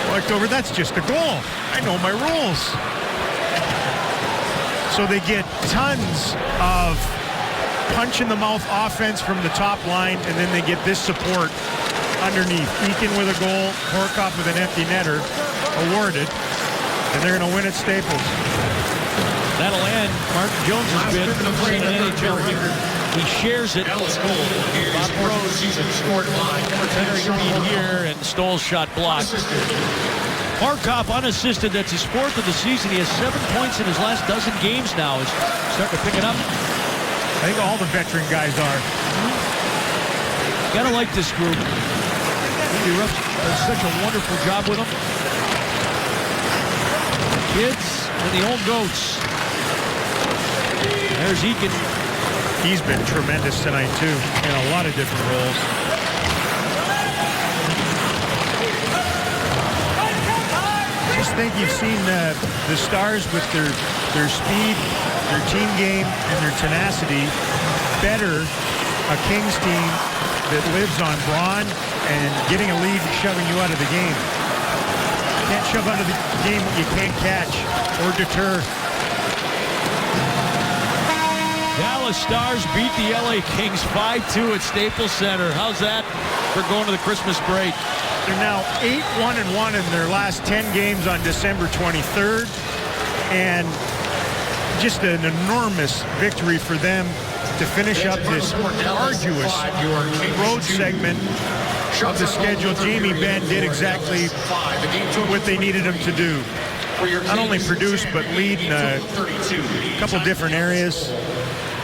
Walked over, that's just a goal. I know my rules. So they get tons of punch-in-the-mouth offense from the top line, and then they get this support underneath. Eakin with a goal, Horcoff with an empty netter, awarded, and they're going to win at Staples. That'll end Martin Jones' bid in an NHL record. He shares it. Dallas goal is Bob season scored line. Here, and Stoll's shot blocked. Horcoff unassisted. That's his 4th of the season. He has 7 points in his last dozen games now. He's starting to pick it up. I think all the veteran guys are. Gotta like this group. He does such a wonderful job with them. Kids and the old goats. There's Eakin. He's been tremendous tonight, too, in a lot of different roles. Just think you've seen the Stars with their speed, their team game, and their tenacity better a Kings team that lives on brawn and getting a lead and shoving you out of the game. You can't shove out of the game what you can't catch or deter. Dallas Stars beat the LA Kings 5-2 at Staples Center. How's that for going to the Christmas break? They're now 8-1-1 in their last 10 games on December 23rd. And just an enormous victory for them to finish up this arduous road segment of the schedule. Jamie Benn did exactly what they needed him to do. Not only produce, but lead in a couple different areas.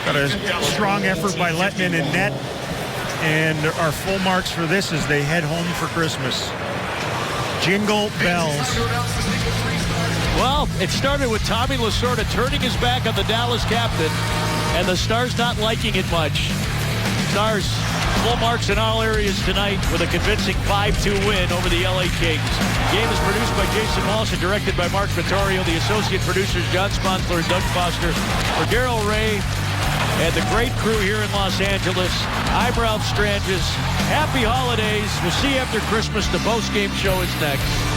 Got a strong effort by Lettinen in net. And our full marks for this as they head home for Christmas. Jingle bells. Well, it started with Tommy Lasorda turning his back on the Dallas captain, and the Stars not liking it much. Stars full marks in all areas tonight with a convincing 5-2 win over the LA Kings. The game is produced by Jason Walsh and directed by Mark Vittorio. The associate producers John Sponsler and Doug Foster. For Darryl Ray and the great crew here in Los Angeles. I'm Ralph Strangis. Happy holidays. We'll see you after Christmas. The post-game show is next.